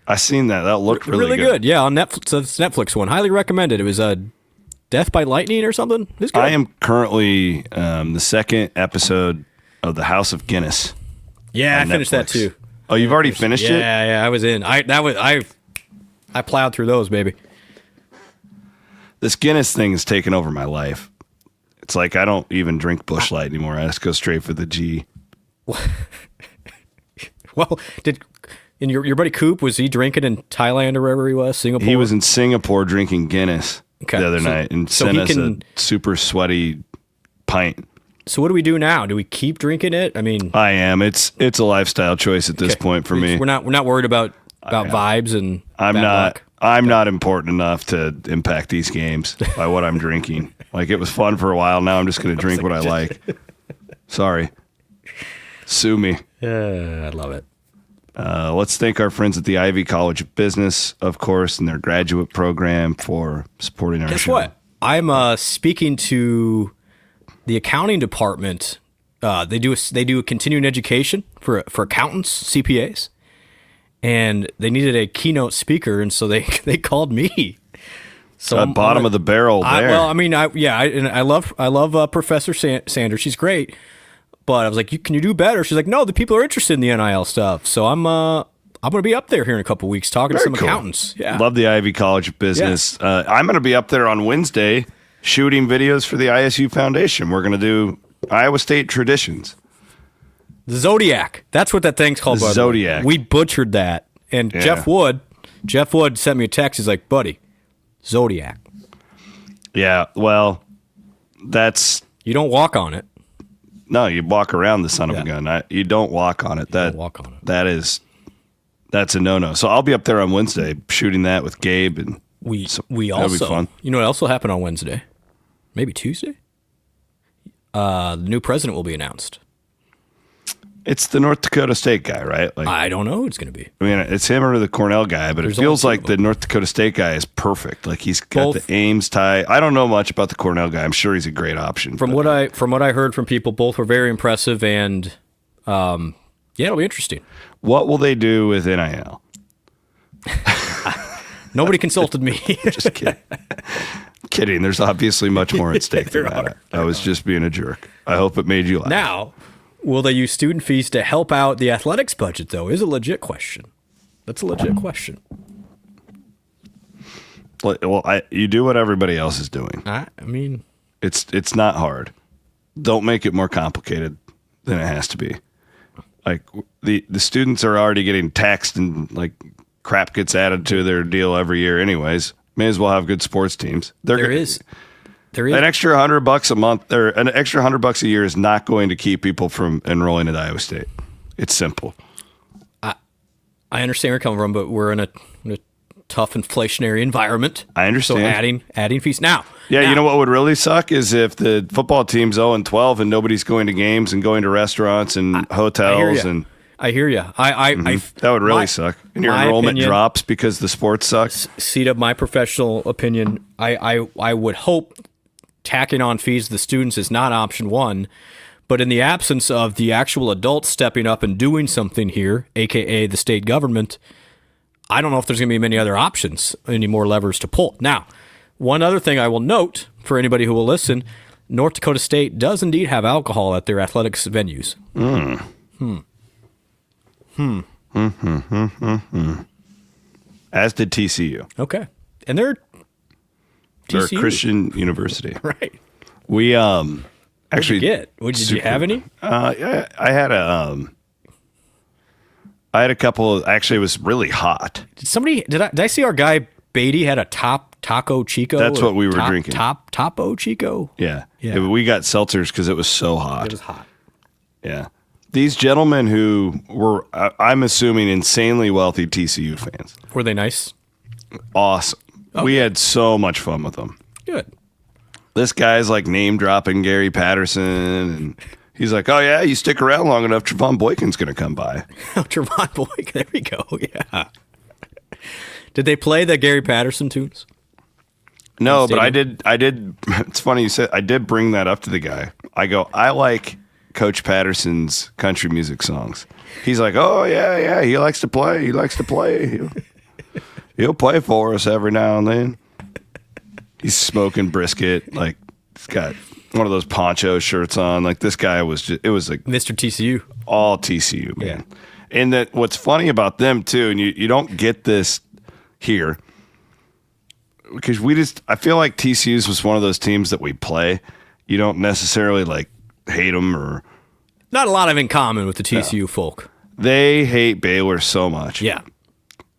I seen that. That looked really good.
Yeah, on Netflix. So it's a Netflix one. Highly recommended. It was Death by Lightning or something. It was good.
I am currently the second episode of The House of Guinness.
Yeah, I
on
finished that
Netflix.
too.
Oh, you've already finished it?
Yeah, I was in. I plowed through those, baby.
This Guinness thing has taken over my life. It's like I don't even drink Busch Light anymore. I just go straight for the G.
Well, and your buddy Coop, was he drinking in Thailand or wherever he was, Singapore?
He was in Singapore drinking Guinness the other night and
so
sent
he
us
can-
a super sweaty pint.
So what do we do now? Do we keep drinking it? I mean,
I am. It's a lifestyle choice at this
okay.
point for me.
We're not worried about vibes and
I'm
bad
not.
luck.
I'm not important enough to impact these games by what I'm drinking. Like, it was fun for a while. Now I'm just going to drink what I like. Sorry. Sue me.
I love it.
Let's thank our friends at the Ivy College of Business, of course, and their graduate program for supporting our
Guess
show.
what? I'm speaking to the accounting department. They do a continuing education for accountants, CPAs, and they needed a keynote speaker, and so they called me. So I'm
bottom of the barrel there.
Well, I mean, I love Professor Sanders. She's great, but I was like, can you do better? She's like, no, the people are interested in the NIL stuff. So I'm going to be up there here in a couple of weeks talking to some
cool.
accountants. Yeah,
Love the Ivy College of Business. I'm going to be up there on Wednesday shooting videos for the ISU Foundation. We're going to do Iowa State traditions.
The Zodiac. That's what that thing's called.
The
by the way.
Zodiac.
We butchered that. And
Yeah.
Jeff Wood sent me a text. He's like, buddy, Zodiac.
Yeah, well, that's...
You don't walk on it.
No, you walk around the son of
Yeah.
a gun. You don't walk on it.
don't walk on it.
That's a no-no. So I'll be up there on Wednesday shooting that with Gabe, and
We
that'll be
also,
fun.
you know what else will happen on Wednesday? Maybe Tuesday? The new president will be announced.
It's the North Dakota State guy, right? Like,
I don't know who it's going to be.
I mean, it's him or the Cornell guy, but
There's
it feels
only two
like
of
the
them.
North Dakota State guy is perfect. Like, he's got
Both-
the Ames tie. I don't know much about the Cornell guy. I'm sure he's a great option.
From
but
what I heard from people, both were very impressive and Yeah, it'll be interesting.
What will they do with NIL?
Nobody consulted me.
Just kidding. Kidding. There's obviously much more at stake than that. I was just being a jerk. I hope it made you laugh.
Now, will they use student fees to help out the athletics budget, though, is a legit question. That's a legit question.
Well, you do what everybody else is doing.
I mean,
it's not hard. Don't make it more complicated than it has to be. Like the students are already getting taxed and like crap gets added to their deal every year anyways. May as well have good sports teams.
there is.
An extra $100 a month or an extra $100 a year is not going to keep people from enrolling at Iowa State. It's simple.
I understand where you're coming from, but we're in a tough inflationary environment.
I understand.
So adding fees now.
Yeah,
now,
you know what would really suck is if the football team's 0-12 and nobody's going to games and going to restaurants and hotels and
I hear you.
that would really suck. And your enrollment drops because the sport sucks.
Seat of my professional opinion, I would hope tacking on fees to the students is not option one, but in the absence of the actual adults stepping up and doing something here, aka the state government, I don't know if there's going to be many other options, any more levers to pull. Now, one other thing I will note for anybody who will listen, North Dakota State does indeed have alcohol at their athletics venues.
As did TCU.
Okay. And they're
They're a
TCU.
Christian university.
Right.
We actually
Did you have any?
Yeah, I had a couple of, actually it was really hot.
Did I see our guy Beatty had a Taco Chico?
That's what we were drinking.
Topo Chico?
Yeah.
Yeah.
We got seltzers because it was so hot.
It was hot.
Yeah. These gentlemen who were, I'm assuming, insanely wealthy TCU fans.
Were they nice?
Awesome.
Okay.
We had so much fun with them.
Good.
This guy's like name dropping Gary Patterson, and he's like, "Oh yeah, you stick around long enough, Trevon Boykin's going to come by."
Oh, Trevon Boykin. There we go. Yeah. Did they play the Gary Patterson tunes?
No, but I did. It's funny you said. I did bring that up to the guy. I go, I like Coach Patterson's country music songs. He's like, "Oh yeah, he likes to play. He likes to play. He'll play for us every now and then." He's smoking brisket, like he's got one of those poncho shirts on. Like this guy was just, it was like
Mr. TCU.
all TCU, man.
Yeah.
And that what's funny about them too, and you don't get this here, because I feel like TCU's was one of those teams that we play. You don't necessarily like hate them or.
Not a lot of in common with the TCU folk.
They hate Baylor so much.
Yeah.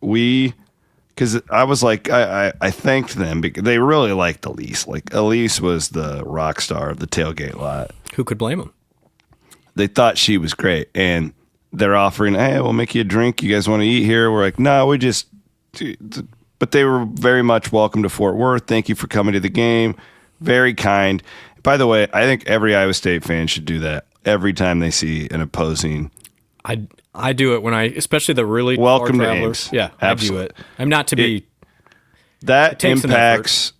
Because I was like, I thanked them because they really liked Elise. Like, Elise was the rock star of the tailgate lot.
Who could blame them?
They thought she was great. And they're offering, hey, we'll make you a drink. You guys want to eat here? We're like, no, we just. But they were very much welcome to Fort Worth. Thank you for coming to the game. Very kind. By the way, I think every Iowa State fan should do that every time they see an opposing.
I do it when especially the really
welcome
far
to
travelers.
Ames.
Yeah,
Absolutely.
I do it. I'm not to be.
That
takes an
impacts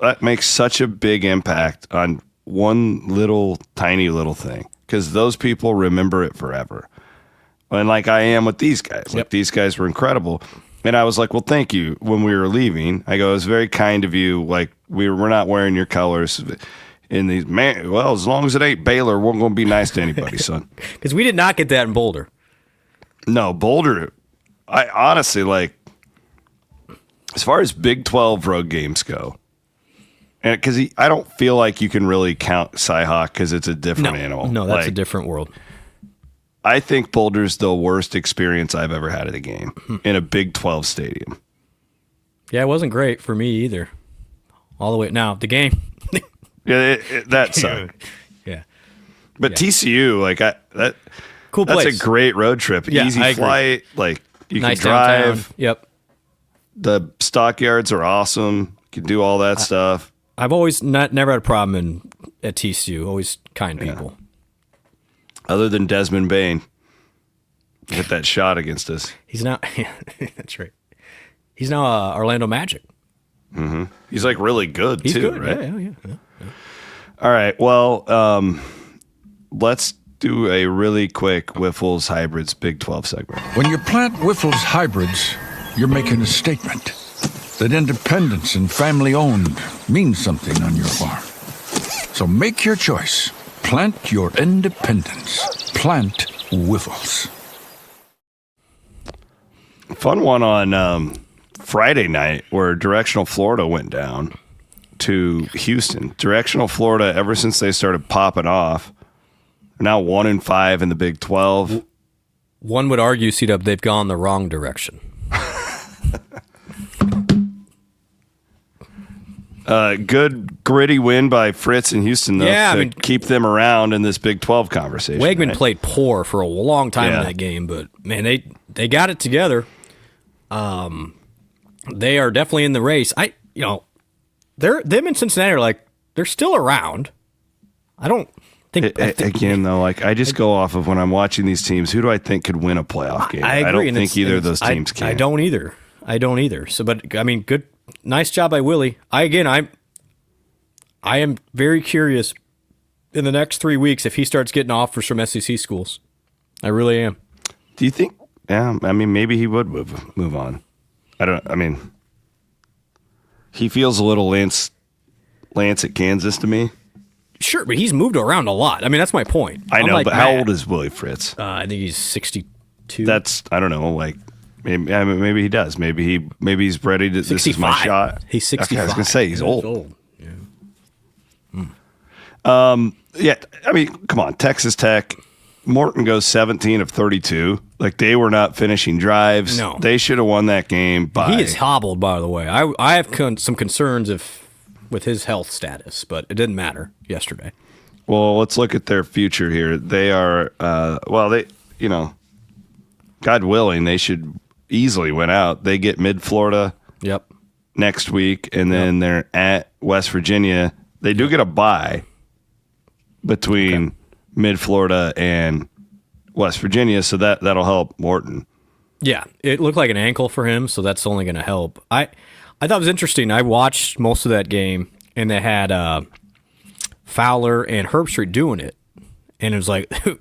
that makes such a big impact on one tiny little thing because those people remember it forever. And like I am with these guys, like these guys were incredible. And I was like, well, thank you. When we were leaving, I go, it was very kind of you. Like we're not wearing your colors. In these well, as long as it ain't Baylor, we're going to be nice to anybody, son.
Because we did not get that in Boulder.
No, Boulder. I honestly like. As far as Big 12 road games go, and because I don't feel like you can really count Cyhawk because it's a different animal.
No, that's a different world.
I think Boulder's the worst experience I've ever had at a game in a Big 12 stadium.
Yeah, it wasn't great for me either. All the way now, the game.
Yeah, that sucked.
Yeah,
but TCU, like that,
cool place.
That's a great road trip.
Yeah,
Easy flight. Like you
nice
can drive.
Downtown. Yep.
The stockyards are awesome. You can do all that stuff.
I've always never had a problem at TCU. Always kind people.
Other than Desmond Bain, hit that shot against us.
He's now. That's right. He's now Orlando Magic.
Mm-hmm. He's like really good
He's
too,
good.
right?
Yeah.
All right. Well, let's do a really quick Wiffles Hybrids Big 12 segment.
When you plant Wiffles Hybrids, you're making a statement that independence and family-owned means something on your farm. So make your choice. Plant your independence. Plant Wiffles.
Fun one on Friday night where Directional Florida went down to Houston. Directional Florida, ever since they started popping off, are now 1-5 in the Big 12.
One would argue, C-Dub, they've gone the wrong direction.
Good gritty win by Fritz in Houston, though, to keep them around in this Big 12 conversation.
Wegman played poor for a long time in that game, but man, they got it together. They are definitely in the race. Them in Cincinnati are like they're still around. I don't think
again though. Like I just go off of when I'm watching these teams. Who do I think could win a playoff game?
I agree,
don't think either of those teams can.
I don't either. So, but I mean, nice job by Willie. I am very curious in the next 3 weeks if he starts getting offers from SEC schools. I really am.
Do you think? Yeah, I mean, maybe he would move on. He feels a little Lance at Kansas to me.
Sure, but he's moved around a lot. I mean, that's my point.
I know, but how old is Willie Fritz?
I think he's 62.
I don't know, like maybe he does. Maybe he's ready to.
65.
This is my shot.
He's 65.
Okay, I was gonna say he's old.
Yeah.
Yeah. I mean, come on, Texas Tech. Morton goes 17 of 32. Like they were not finishing drives.
No,
they should have won that game.
He is hobbled, by the way. I have some concerns with his health status, but it didn't matter yesterday.
Well, let's look at their future here. They are, God willing, they should easily win out. They get Mid-Florida next week, and then they're at West Virginia. They do get a bye between Mid-Florida and West Virginia, so that'll help Morton.
Yeah, it looked like an ankle for him, so that's only going to help. I thought it was interesting. I watched most of that game, and they had Fowler and Herbstreit doing it, and it was like they're in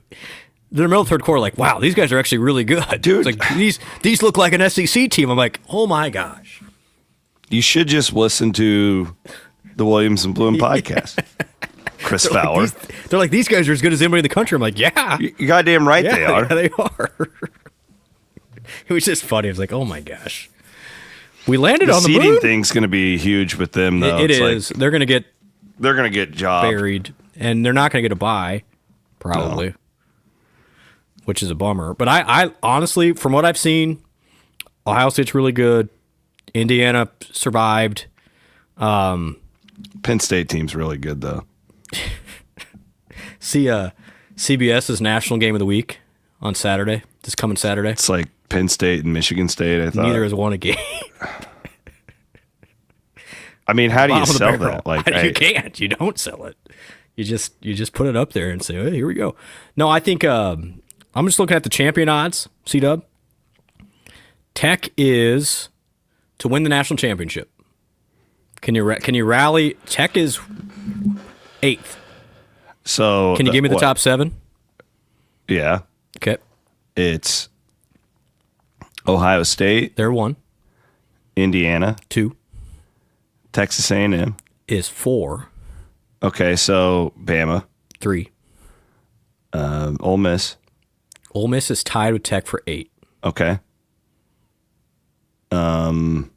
the middle of the third quarter, like, wow, these guys are actually really good, dude. It's like these look like an SEC team. I'm like, oh my gosh.
You should just listen to the Williams and Blum podcast. Chris Fowler.
They're like, these guys are as good as anybody in the country. I'm like, yeah.
You're goddamn right they are.
Yeah, they are. It was just funny. I was like, oh my gosh. We landed on the
seeding
moon?
thing's going to be huge with them, though.
It is. Like, they're going to get
jobbed.
Buried, and they're not going to get a bye, probably, which is a bummer. But I honestly, from what I've seen, Ohio State's really good. Indiana survived.
Penn State team's really good, though.
See CBS's National Game of the Week on Saturday, this coming Saturday.
It's like Penn State and Michigan State, I thought.
Neither has won a game.
I mean, how do you sell that?
Like, you can't. You don't sell it. You just put it up there and say, hey, here we go. No, I think I'm just looking at the champion odds, C-Dub. Tech is to win the national championship. Can you rally? Tech is 8th.
So
can you give me the top 7?
Yeah.
Okay.
It's Ohio State.
They're 1.
Indiana.
2.
Texas A&M
is 4.
Okay, so Bama
3.
Ole Miss.
Ole Miss is tied with Tech for 8.
Okay. I'm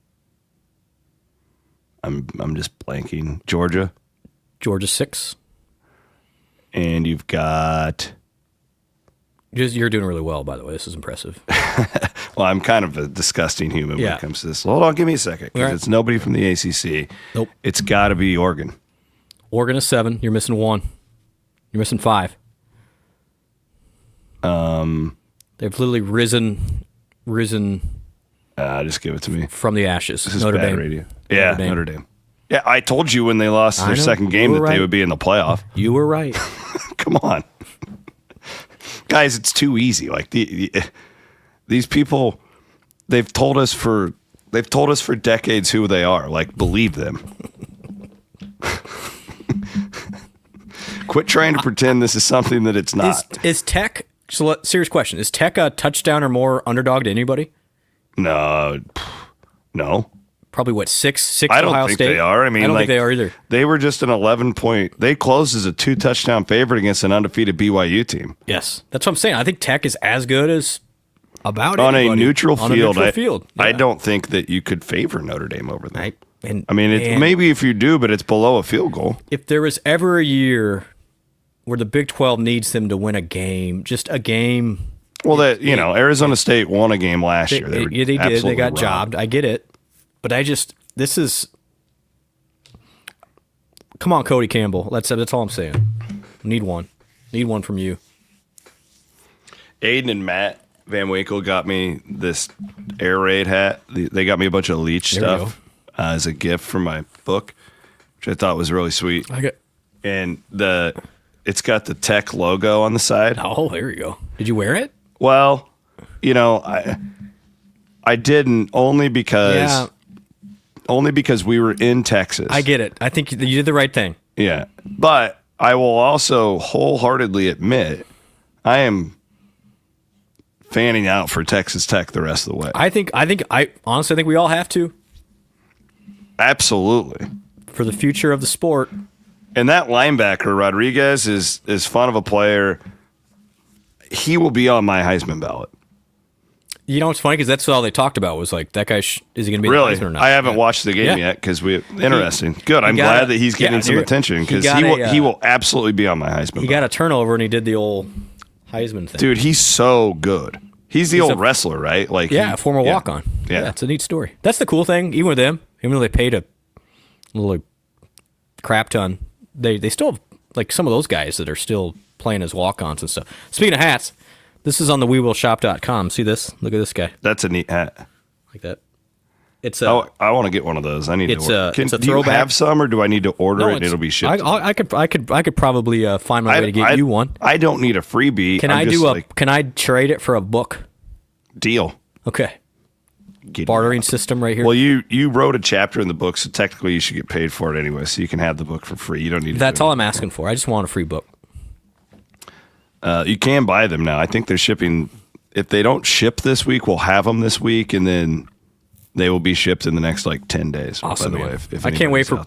just blanking. Georgia.
Georgia 6.
And you've got.
You're doing really well, by the way. This is impressive.
Well, I'm kind of a disgusting human when it comes to this. Hold on, give me a second, because it's nobody from the ACC.
Nope.
It's got to be Oregon.
Oregon is 7. You're missing 1. You're missing 5. They've literally risen.
Just give it to me.
From the ashes.
This is Notre Dame. Radio. Yeah, Notre Dame. Yeah, I told you when they lost their second game that they would be in the playoff.
You were right.
Come on. Guys, it's too easy. Like these people, they've told us for decades who they are. Like, believe them.
Quit trying to pretend this is something that it's not.
Is Tech? So, serious question: is Tech a touchdown or more underdog to anybody?
No.
Probably what, six?
I don't
Ohio
think
State?
they are. I mean,
I don't
like,
think they are either.
They were just an 11-point. They closed as a 2-touchdown favorite against an undefeated BYU team.
Yes, that's what I'm saying. I think Tech is as good as about
on
anybody.
a neutral field.
On a neutral field.
I
Yeah.
don't think that you could favor Notre Dame over them.
And
Maybe if you do, but it's below a field goal.
If there was ever a year where the Big 12 needs them to win a game, just a game.
Well, Arizona State won a game last year.
They did. They got jobbed. I get it. But this is. Come on, Cody Campbell. That's all I'm saying. Need one from you.
Aiden and Matt Van Winkle got me this Air Raid hat. They got me a bunch of Leech stuff as a gift for my book, which I thought was really sweet. And it's got the Tech logo on the side.
Oh, there you go. Did you wear it?
Well, I didn't only because we were in Texas.
I get it. I think you did the right thing.
Yeah, but I will also wholeheartedly admit I am fanning out for Texas Tech the rest of the way.
I honestly think we all have to.
Absolutely.
For the future of the sport.
And that linebacker, Rodriguez, is fun of a player. He will be on my Heisman ballot.
You know what's funny? Because that's all they talked about was like, that guy, is he going to be
really?
the Heisman or not?
I haven't watched the game yet because interesting. Good. I'm glad that he's getting some attention because he will absolutely be on my Heisman ballot.
He got a turnover and he did the old Heisman thing.
Dude, he's so good. He's the old wrestler, right? Like
a former walk-on. Yeah, it's a neat story. That's the cool thing. Even with them, even though they paid a little crap ton, they still have like some of those guys that are still playing as walk-ons and stuff. Speaking of hats, this is on the WeWillShop.com. See this? Look at this guy.
That's a neat hat.
Like that. It's
I want to get one of those. I need to order.
It's a
do you
throwback.
have some, or do I need to order it and it'll be shipped?
I could probably find my way to get you one.
I don't need a freebie.
Can I trade it for a book?
Deal.
Okay. Bartering system right here.
Well, you wrote a chapter in the book, so technically you should get paid for it anyway. So you can have the book for free. You don't need.
That's all I'm asking for. I just want a free book.
You can buy them now. I think they're shipping. If they don't ship this week, we'll have them this week, and then they will be shipped in the next 10 days.
Awesome.
By the way,
if I can't wait for.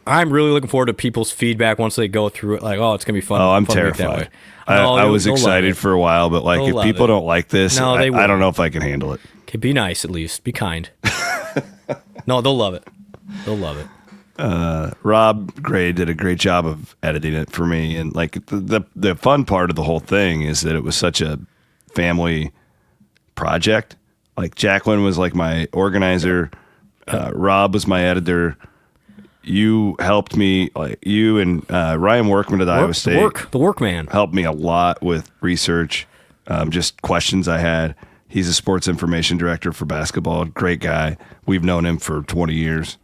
I'm really looking forward to people's feedback once they go through it. Like, it's gonna be fun.
Oh, I'm
fun
terrified. I was excited for a while, but if people don't like this, I don't know if I can handle it.
Okay, be nice at least. Be kind. No, they'll love it. They'll love it.
Rob Gray did a great job of editing it for me, and the fun part of the whole thing is that it was such a family project. Like Jacqueline was my organizer, Rob was my editor. You helped me, you and Ryan Workman at Iowa State.
The workman
helped me a lot with research, just questions I had. He's a sports information director for basketball. Great guy. We've known him for 20 years.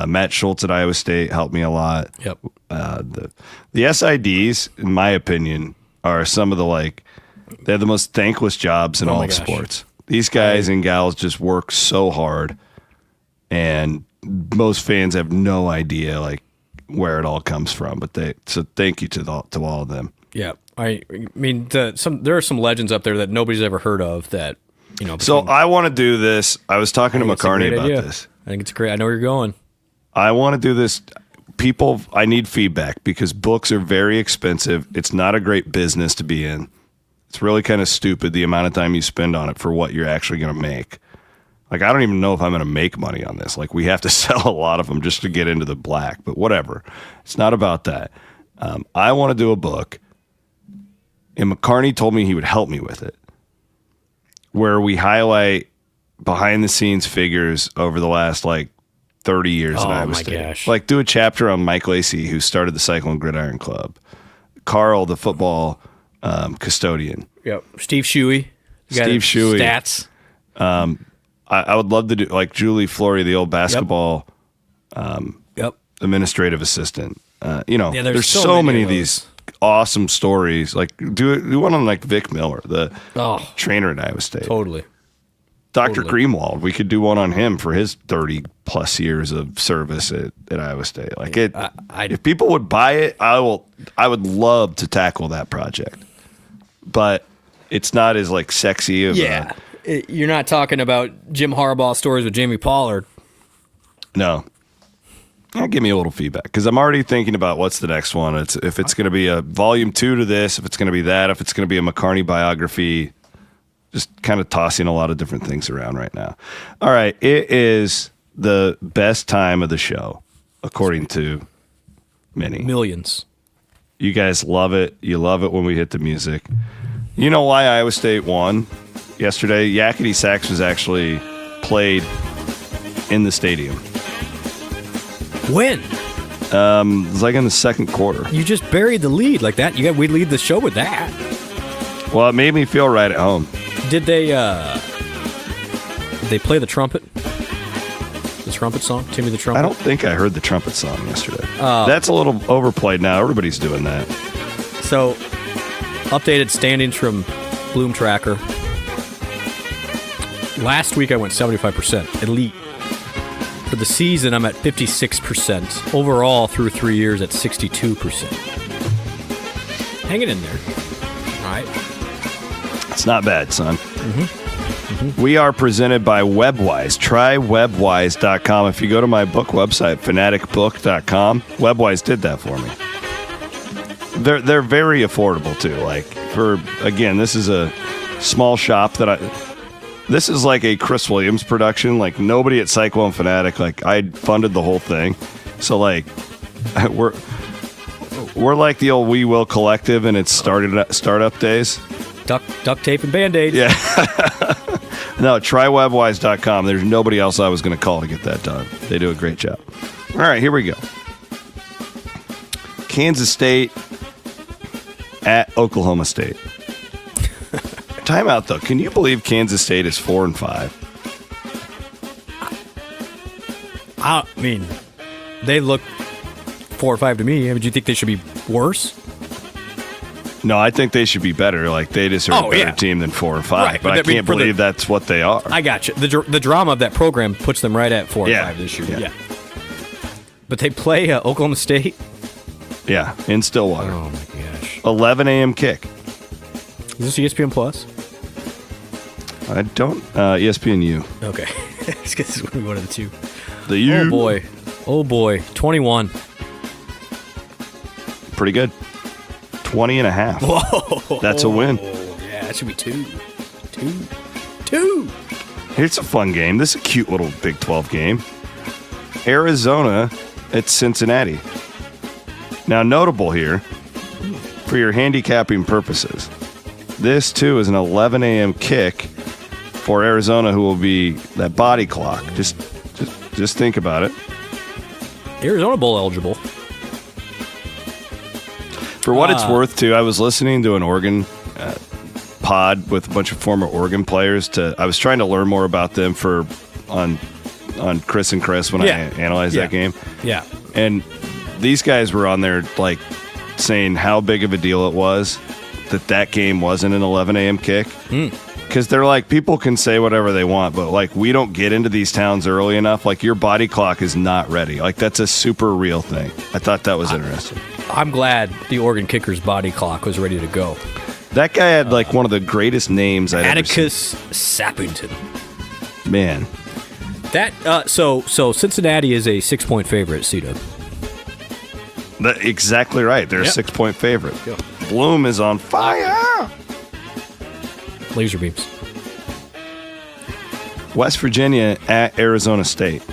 Matt Schultz at Iowa State helped me a lot.
Yep.
The SIDs, in my opinion, are some of they have the most thankless jobs in all of sports. These guys and gals just work so hard, and most fans have no idea where it all comes from. But so thank you to all of them.
Yeah, I mean, there are some legends up there that nobody's ever heard of. That
So I want to do this. I was talking to McCarney about this.
I think it's great. I know where you're going.
I want to do this. People, I need feedback because books are very expensive. It's not a great business to be in. It's really kind of stupid the amount of time you spend on it for what you're actually going to make. I don't even know if I'm going to make money on this. We have to sell a lot of them just to get into the black, but whatever. It's not about that. I want to do a book, and McCarney told me he would help me with it, where we highlight behind-the-scenes figures over the last, 30 years in Iowa State.
Gosh.
Do a chapter on Mike Lacey, who started the Cyclone Gridiron Club. Carl, the football custodian.
Yep. Steve Shuey. Stats.
I would love to do Julie Flory, the old basketball administrative assistant. There's so many of these awesome stories. Do one on Vic Miller, the trainer at Iowa State.
Totally.
Dr.
Totally.
Greenwald, we could do one on him for his 30 plus years of service at Iowa State. Like if people would buy it, I would love to tackle that project. But it's not as like sexy of
You're not talking about Jim Harbaugh stories with Jamie Pollard.
No. Give me a little feedback because I'm already thinking about what's the next one. If it's going to be a volume 2 to this, if it's going to be that, if it's going to be a McCarney biography. Just kind of tossing a lot of different things around right now. All right, it is the best time of the show, according to many.
Millions.
You guys love it. You love it when we hit the music. You know why Iowa State won yesterday? Yakety Sax was actually played in the stadium.
When?
It was like in the second quarter.
You just buried the lead like that. We'd lead the show with that.
Well, it made me feel right at home.
Did they play the trumpet? The trumpet song? Timmy the Trumpet?
I don't think I heard the trumpet song yesterday. That's a little overplayed now. Everybody's doing that.
So, updated standings from Bloom Tracker. Last week I went 75%. Elite. For the season, I'm at 56%. Overall, through 3 years, at 62%. Hang it in there. All right.
It's not bad, son. We are presented by Webwise. Try Webwise.com. If you go to my book website, fanaticbook.com, Webwise did that for me. They're very affordable, too. Like, again, this is a small shop this is like a Chris Williams production. Like, nobody at Cyclone Fanatic, like, I funded the whole thing. So, like, we're like the old We Will Collective in its startup days.
Duct tape and Band-Aid.
Yeah. No, try Webwise.com. There's nobody else I was going to call to get that done. They do a great job. All right, here we go. Kansas State at Oklahoma State. Timeout, though. Can you believe Kansas State is 4-5?
I mean, they look 4-5 to me. Would you think they should be worse?
No, I think they should be better. Like, they deserve a better team than 4-5.
Right,
but I can't believe that's what they are.
I got you. The drama of that program puts them right at 4-5 this year. Yeah. But they play Oklahoma State.
Yeah, in Stillwater.
Oh, my gosh.
11 a.m. kick.
Is this ESPN Plus?
I don't. ESPNU.
Okay. This is one of the two.
The U.
Oh, boy. Oh, boy. 21.
Pretty good. 20.5.
Whoa.
That's a win.
Yeah, that should be 2.
Here's a fun game. This is a cute little Big 12 game. Arizona at Cincinnati. Now, notable here, for your handicapping purposes, this, too, is an 11 a.m. kick for Arizona, who will be that body clock. Just think about it.
Arizona Bowl eligible.
For what it's worth, too, I was listening to an Oregon pod with a bunch of former Oregon players. I was trying to learn more about them on Chris and Chris when I analyzed that game.
Yeah.
And these guys were on there, like, saying how big of a deal it was that game wasn't an 11 a.m. kick. Because they're like, people can say whatever they want, but, like, we don't get into these towns early enough. Like, your body clock is not ready. Like, that's a super real thing. I thought that was interesting.
I'm glad the Oregon kicker's body clock was ready to go.
That guy had, like, one of the greatest names I'd ever seen.
Atticus Sappington.
Man.
That so Cincinnati is a 6-point favorite, C-Dub.
Exactly right. They're a 6-point favorite.
Yep.
Bloom is on fire.
Laser beams.
West Virginia at Arizona State.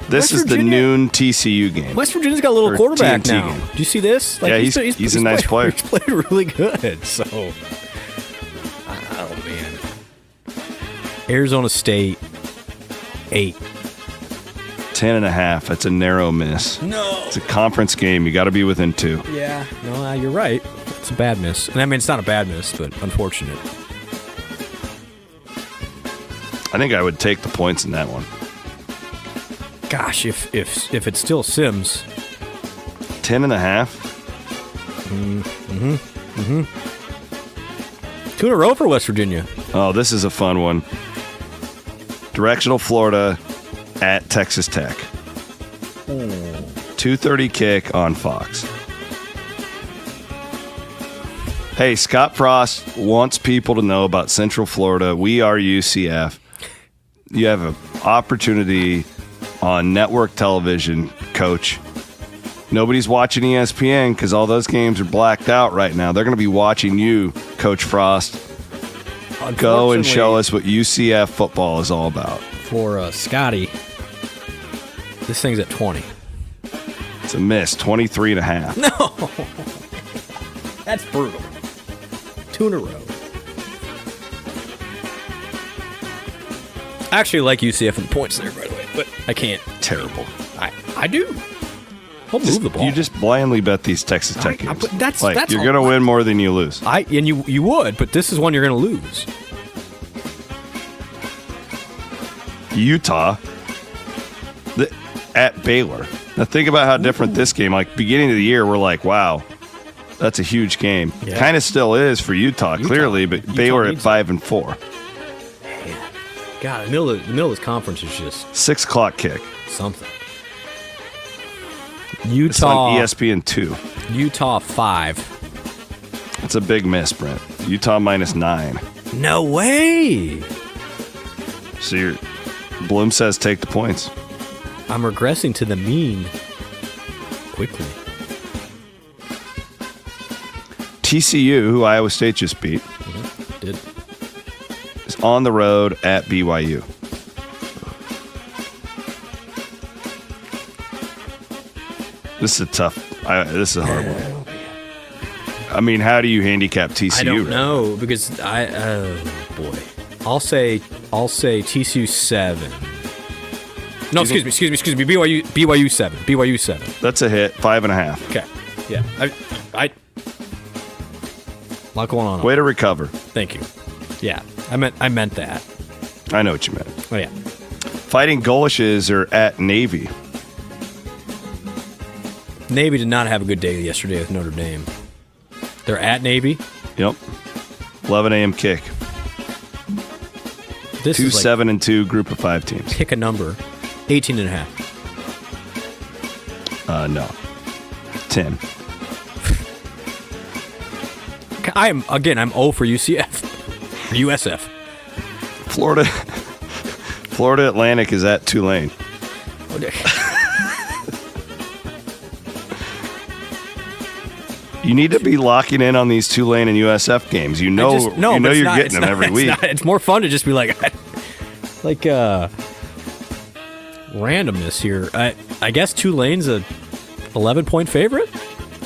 This is the noon TCU game.
West Virginia's got a little quarterback
TNT
now.
game.
Do you see this? Like,
yeah, he's a nice player.
He's played really good. So, oh man, Arizona State 8.
10.5. That's a narrow miss.
No,
it's a conference game. You got to be within 2.
Yeah, no, you're right. It's a bad miss. And I mean, it's not a bad miss, but unfortunate.
I think I would take the points in that one.
Gosh, if it's still Sims.
10.5.
2 in a row for West Virginia.
Oh, this is a fun one. Directional Florida at Texas Tech. 2:30 kick on Fox. Hey, Scott Frost wants people to know about Central Florida. We are UCF. You have an opportunity on network television, Coach. Nobody's watching ESPN because all those games are blacked out right now. They're going to be watching you, Coach Frost. Go and show us what UCF football is all about.
For Scotty, this thing's at 20.
It's a miss, 23.5.
No. That's brutal. 2 in a row. I actually like UCF in the points there, by the way, but I can't.
Terrible.
I do. I'll move the ball.
You just blindly bet these Texas Tech games.
But that's
you're going to win more than you lose.
And you would, but this is one you're going to lose.
Utah at Baylor. Now think about how different this game. Like beginning of the year, we're like, wow, that's a huge game.
Yeah.
Kind of still is for Utah, clearly, but
Utah
Baylor at 5-4.
Man. God, the middle of this conference is just
6 o'clock kick.
something.
It's on ESPN 2.
Utah 5.
It's a big miss, Brent. Utah -9.
No way.
So Bloom says take the points.
I'm regressing to the mean quickly.
TCU, who Iowa State just beat,
Did.
is on the road at BYU. This is tough. This is a hard one. I mean, how do you handicap TCU?
I don't
right
know because boy. I'll say TCU 7. No, excuse me. BYU 7. BYU 7.
That's a hit. 5.5.
Okay. Yeah. I a lot going on.
Way to recover.
Thank you. Yeah. I meant that.
I know what you meant.
Oh yeah.
Fighting Golishes are at Navy.
Navy did not have a good day yesterday with Notre Dame. They're at Navy.
Yep. 11 a.m. kick.
This
2
is
7-2 group of 5 teams.
Pick a number. 18.5.
No. 10.
I'm 0 for UCF. USF.
Florida Atlantic is at Tulane. You need to be locking in on these Tulane and USF games. You know you're getting them every week.
It's more fun to just be like randomness here. I guess Tulane's a 11-point favorite.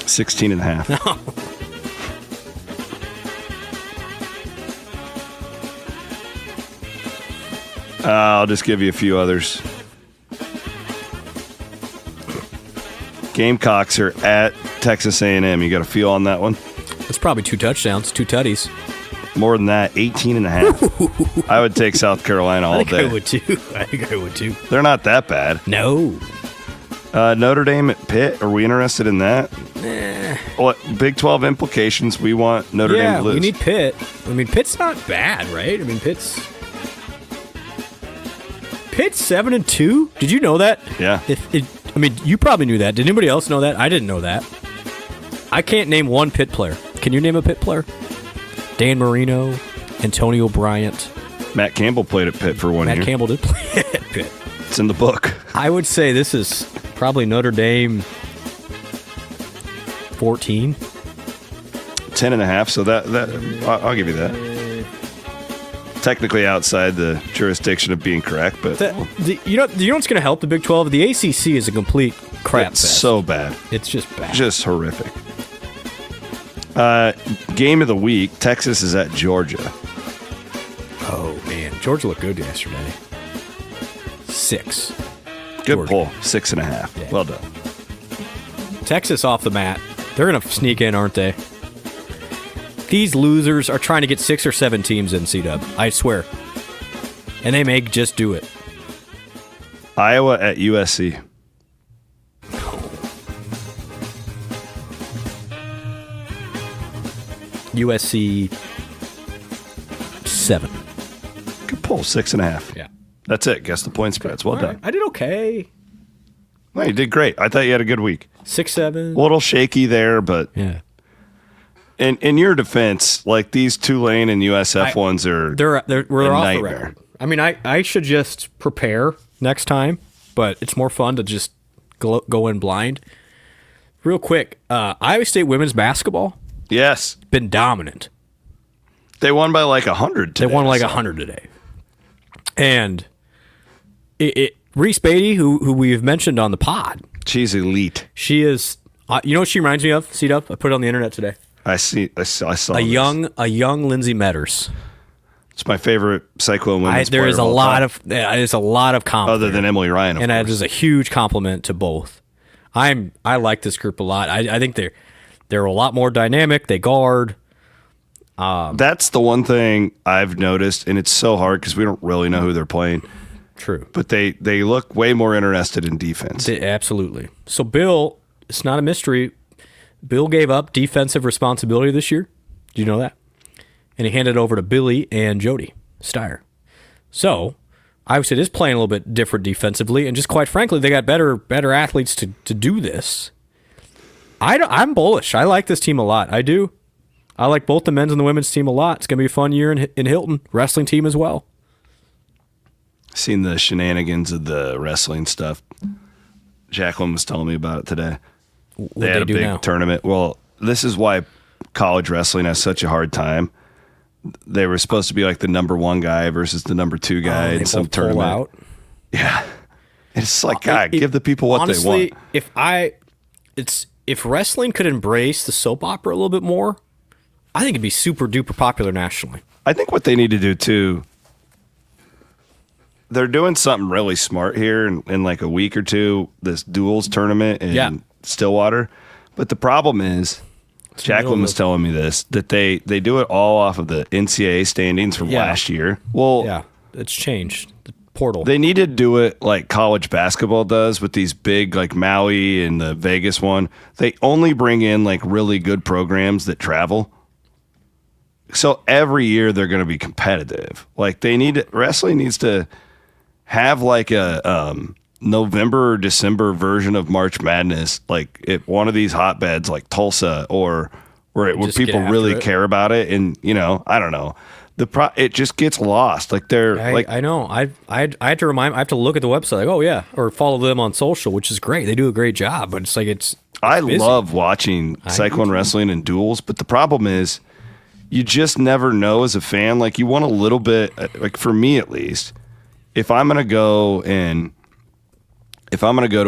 16.5.
No.
I'll just give you a few others. Gamecocks are at Texas A&M. You got a feel on that one?
It's probably 2 touchdowns, 2 tutties.
More than that, 18.5. I would take South Carolina all day.
I would too. I think I would too.
They're not that bad.
No.
Notre Dame at Pitt. Are we interested in that? What Big 12 implications? We want Notre Dame to lose.
We need Pitt. I mean, Pitt's not bad, right? I mean, Pitt's 7-2. Did you know that?
Yeah.
You probably knew that. Did anybody else know that? I didn't know that. I can't name one Pitt player. Can you name a Pitt player? Dan Marino, Antonio Bryant.
Matt Campbell played at Pitt for 1 year.
Matt Campbell did play at Pitt.
It's in the book.
I would say this is probably Notre Dame 14.
10.5. So that I'll give you that. Technically outside the jurisdiction of being correct, but
you know what's going to help the Big 12? The ACC is a complete crap
it's
fest.
so bad.
It's just bad.
Just horrific. Game of the week, Texas is at Georgia.
Oh, man. Georgia looked good yesterday. 6.
Good
Georgia.
pull. 6.5.
Yeah.
Well done.
Texas off the mat. They're going to sneak in, aren't they? These losers are trying to get 6 or 7 teams in C-Dub. I swear. And they may just do it.
Iowa at USC.
USC 7.
Good pull. 6.5.
Yeah.
That's it. Guess the point spreads. Well done.
I did okay.
No, you did great. I thought you had a good week.
6-7.
A little shaky there, but
Yeah.
in your defense, like these Tulane and USF ones are
They're
a
off
nightmare.
the record. I mean, I should just prepare next time, but it's more fun to just go in blind. Real quick, Iowa State women's basketball
Yes.
been dominant.
They won by like 100 today.
They won like 100 today. And Reese Beatty, who we've mentioned on the pod,
She's elite.
she is. You know what she reminds me of? C-Dub? I put it on the internet today.
I saw
A young Lindsay Metters.
It's my favorite Cyclone women's
There
player
is
of all time.
there's a lot of compliment.
Other than Emily Ryan, of
and
course.
there's a huge compliment to both. I like this group a lot. I think they're a lot more dynamic. They guard.
That's the one thing I've noticed, and it's so hard because we don't really know who they're playing.
True.
But they look way more interested in defense.
Absolutely. So Bill, it's not a mystery. Bill gave up defensive responsibility this year. Do you know that? And he handed it over to Billy and Jody Steyer. So Iowa State is playing a little bit different defensively, and just quite frankly, they got better athletes to do this. I'm bullish. I like this team a lot. I do. I like both the men's and the women's team a lot. It's going to be a fun year in Hilton. Wrestling team as well.
Seen the shenanigans of the wrestling stuff. Jacqueline was telling me about it today. They had a big tournament. Well, this is why college wrestling has such a hard time. They were supposed to be like the number 1 guy versus the number 2 guy in some tournament.
Out.
Yeah. It's like, God, give the people what
honestly,
they want.
If wrestling could embrace the soap opera a little bit more, I think it'd be super duper popular nationally.
I think what they need to do too, they're doing something really smart here in like a week or two, this duels tournament in Stillwater. But the problem is, Jacqueline was telling me this, that they do it all off of the NCAA standings from last year. Well,
yeah, it's changed. The portal.
They need to do it like college basketball does with these big, like Maui and the Vegas one. They only bring in like really good programs that travel. So every year they're going to be competitive. Like wrestling needs to have like a November or December version of March Madness, like at one of these hotbeds like Tulsa or where people really care about it. And, I don't know. It just gets lost. Like
I know. I have to remind. I have to look at the website. Like, oh yeah, or follow them on social, which is great. They do a great job. But it's like
I
busy.
love watching Cyclone wrestling and duels. But the problem is, you just never know as a fan. Like you want a little bit. Like for me at least, if I'm gonna go to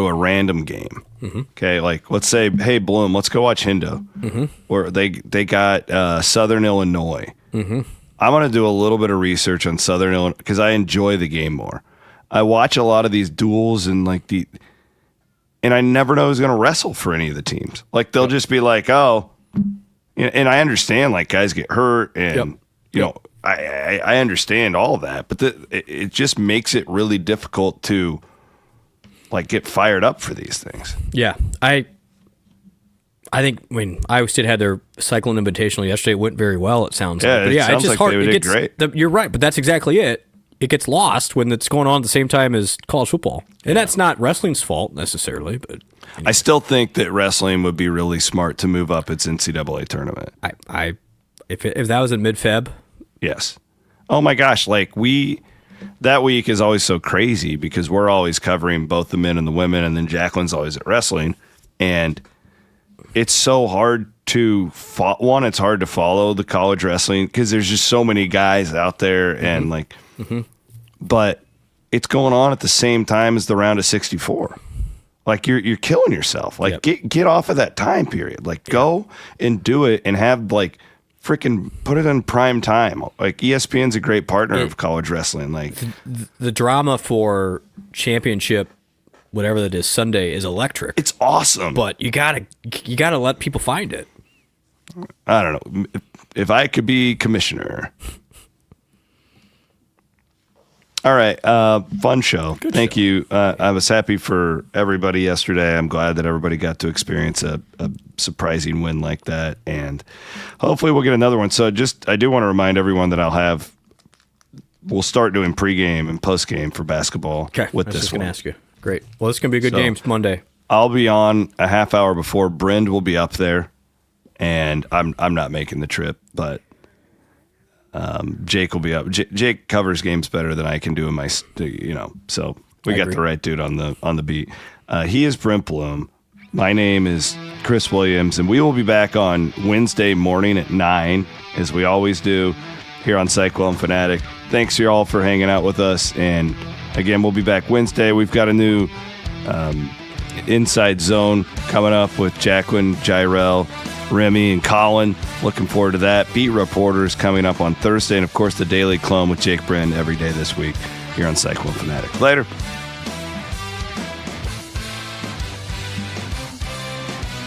a random game, okay, like let's say, hey Bloom, let's go watch Hindo, or they got Southern Illinois. I'm going to do a little bit of research on Southern Illinois because I enjoy the game more. I watch a lot of these duels and and I never know who's going to wrestle for any of the teams. Like they'll just be like, oh, and I understand like guys get hurt and I understand all of that, but it just makes it really difficult to like get fired up for these things.
Yeah, I think when Iowa State had their Cyclone Invitational yesterday, it went very well. It sounds like. But
it's just hard. They did great.
You're right, but that's exactly it. It gets lost when it's going on at the same time as college football, and that's not wrestling's fault necessarily. But
I still think that wrestling would be really smart to move up its NCAA tournament.
If that was in mid-Feb,
yes. Oh my gosh! Like that week is always so crazy because we're always covering both the men and the women, and then Jacqueline's always at wrestling, and it's so hard to it's hard to follow the college wrestling because there's just so many guys out there and but it's going on at the same time as the round of 64. Like you're killing yourself. Like get off of that time period. Like go and do it and have like freaking put it in prime time. Like ESPN's a great partner of college wrestling. Like
the drama for championship, whatever that is, Sunday is electric.
It's awesome.
But you gotta let people find it.
I don't know. If I could be commissioner. All right. Fun show. Thank you. I was happy for everybody yesterday. I'm glad that everybody got to experience a surprising win like that. And hopefully we'll get another one. So I do want to remind everyone that I'll have we'll start doing pregame and postgame for basketball
Okay,
with
I was
this
just going
one.
to ask you. Great. Well, it's going to be a good
So-
game Monday.
I'll be on a half hour before. Brend will be up there, and I'm not making the trip, but Jake will be up. Jake covers games better than I can do in my, so we got
agree.
the right dude on the beat. He is Brent Blum. My name is Chris Williams, and we will be back on Wednesday morning at 9, as we always do here on Cyclone Fanatic. Thanks you all for hanging out with us, and again, we'll be back Wednesday. We've got a new Inside Zone coming up with Jacqueline, Jirel, Remy, and Colin. Looking forward to that. Beat Reporters coming up on Thursday, and of course the Daily Clone with Jake Brend every day this week here on Cyclone Fanatic. Later.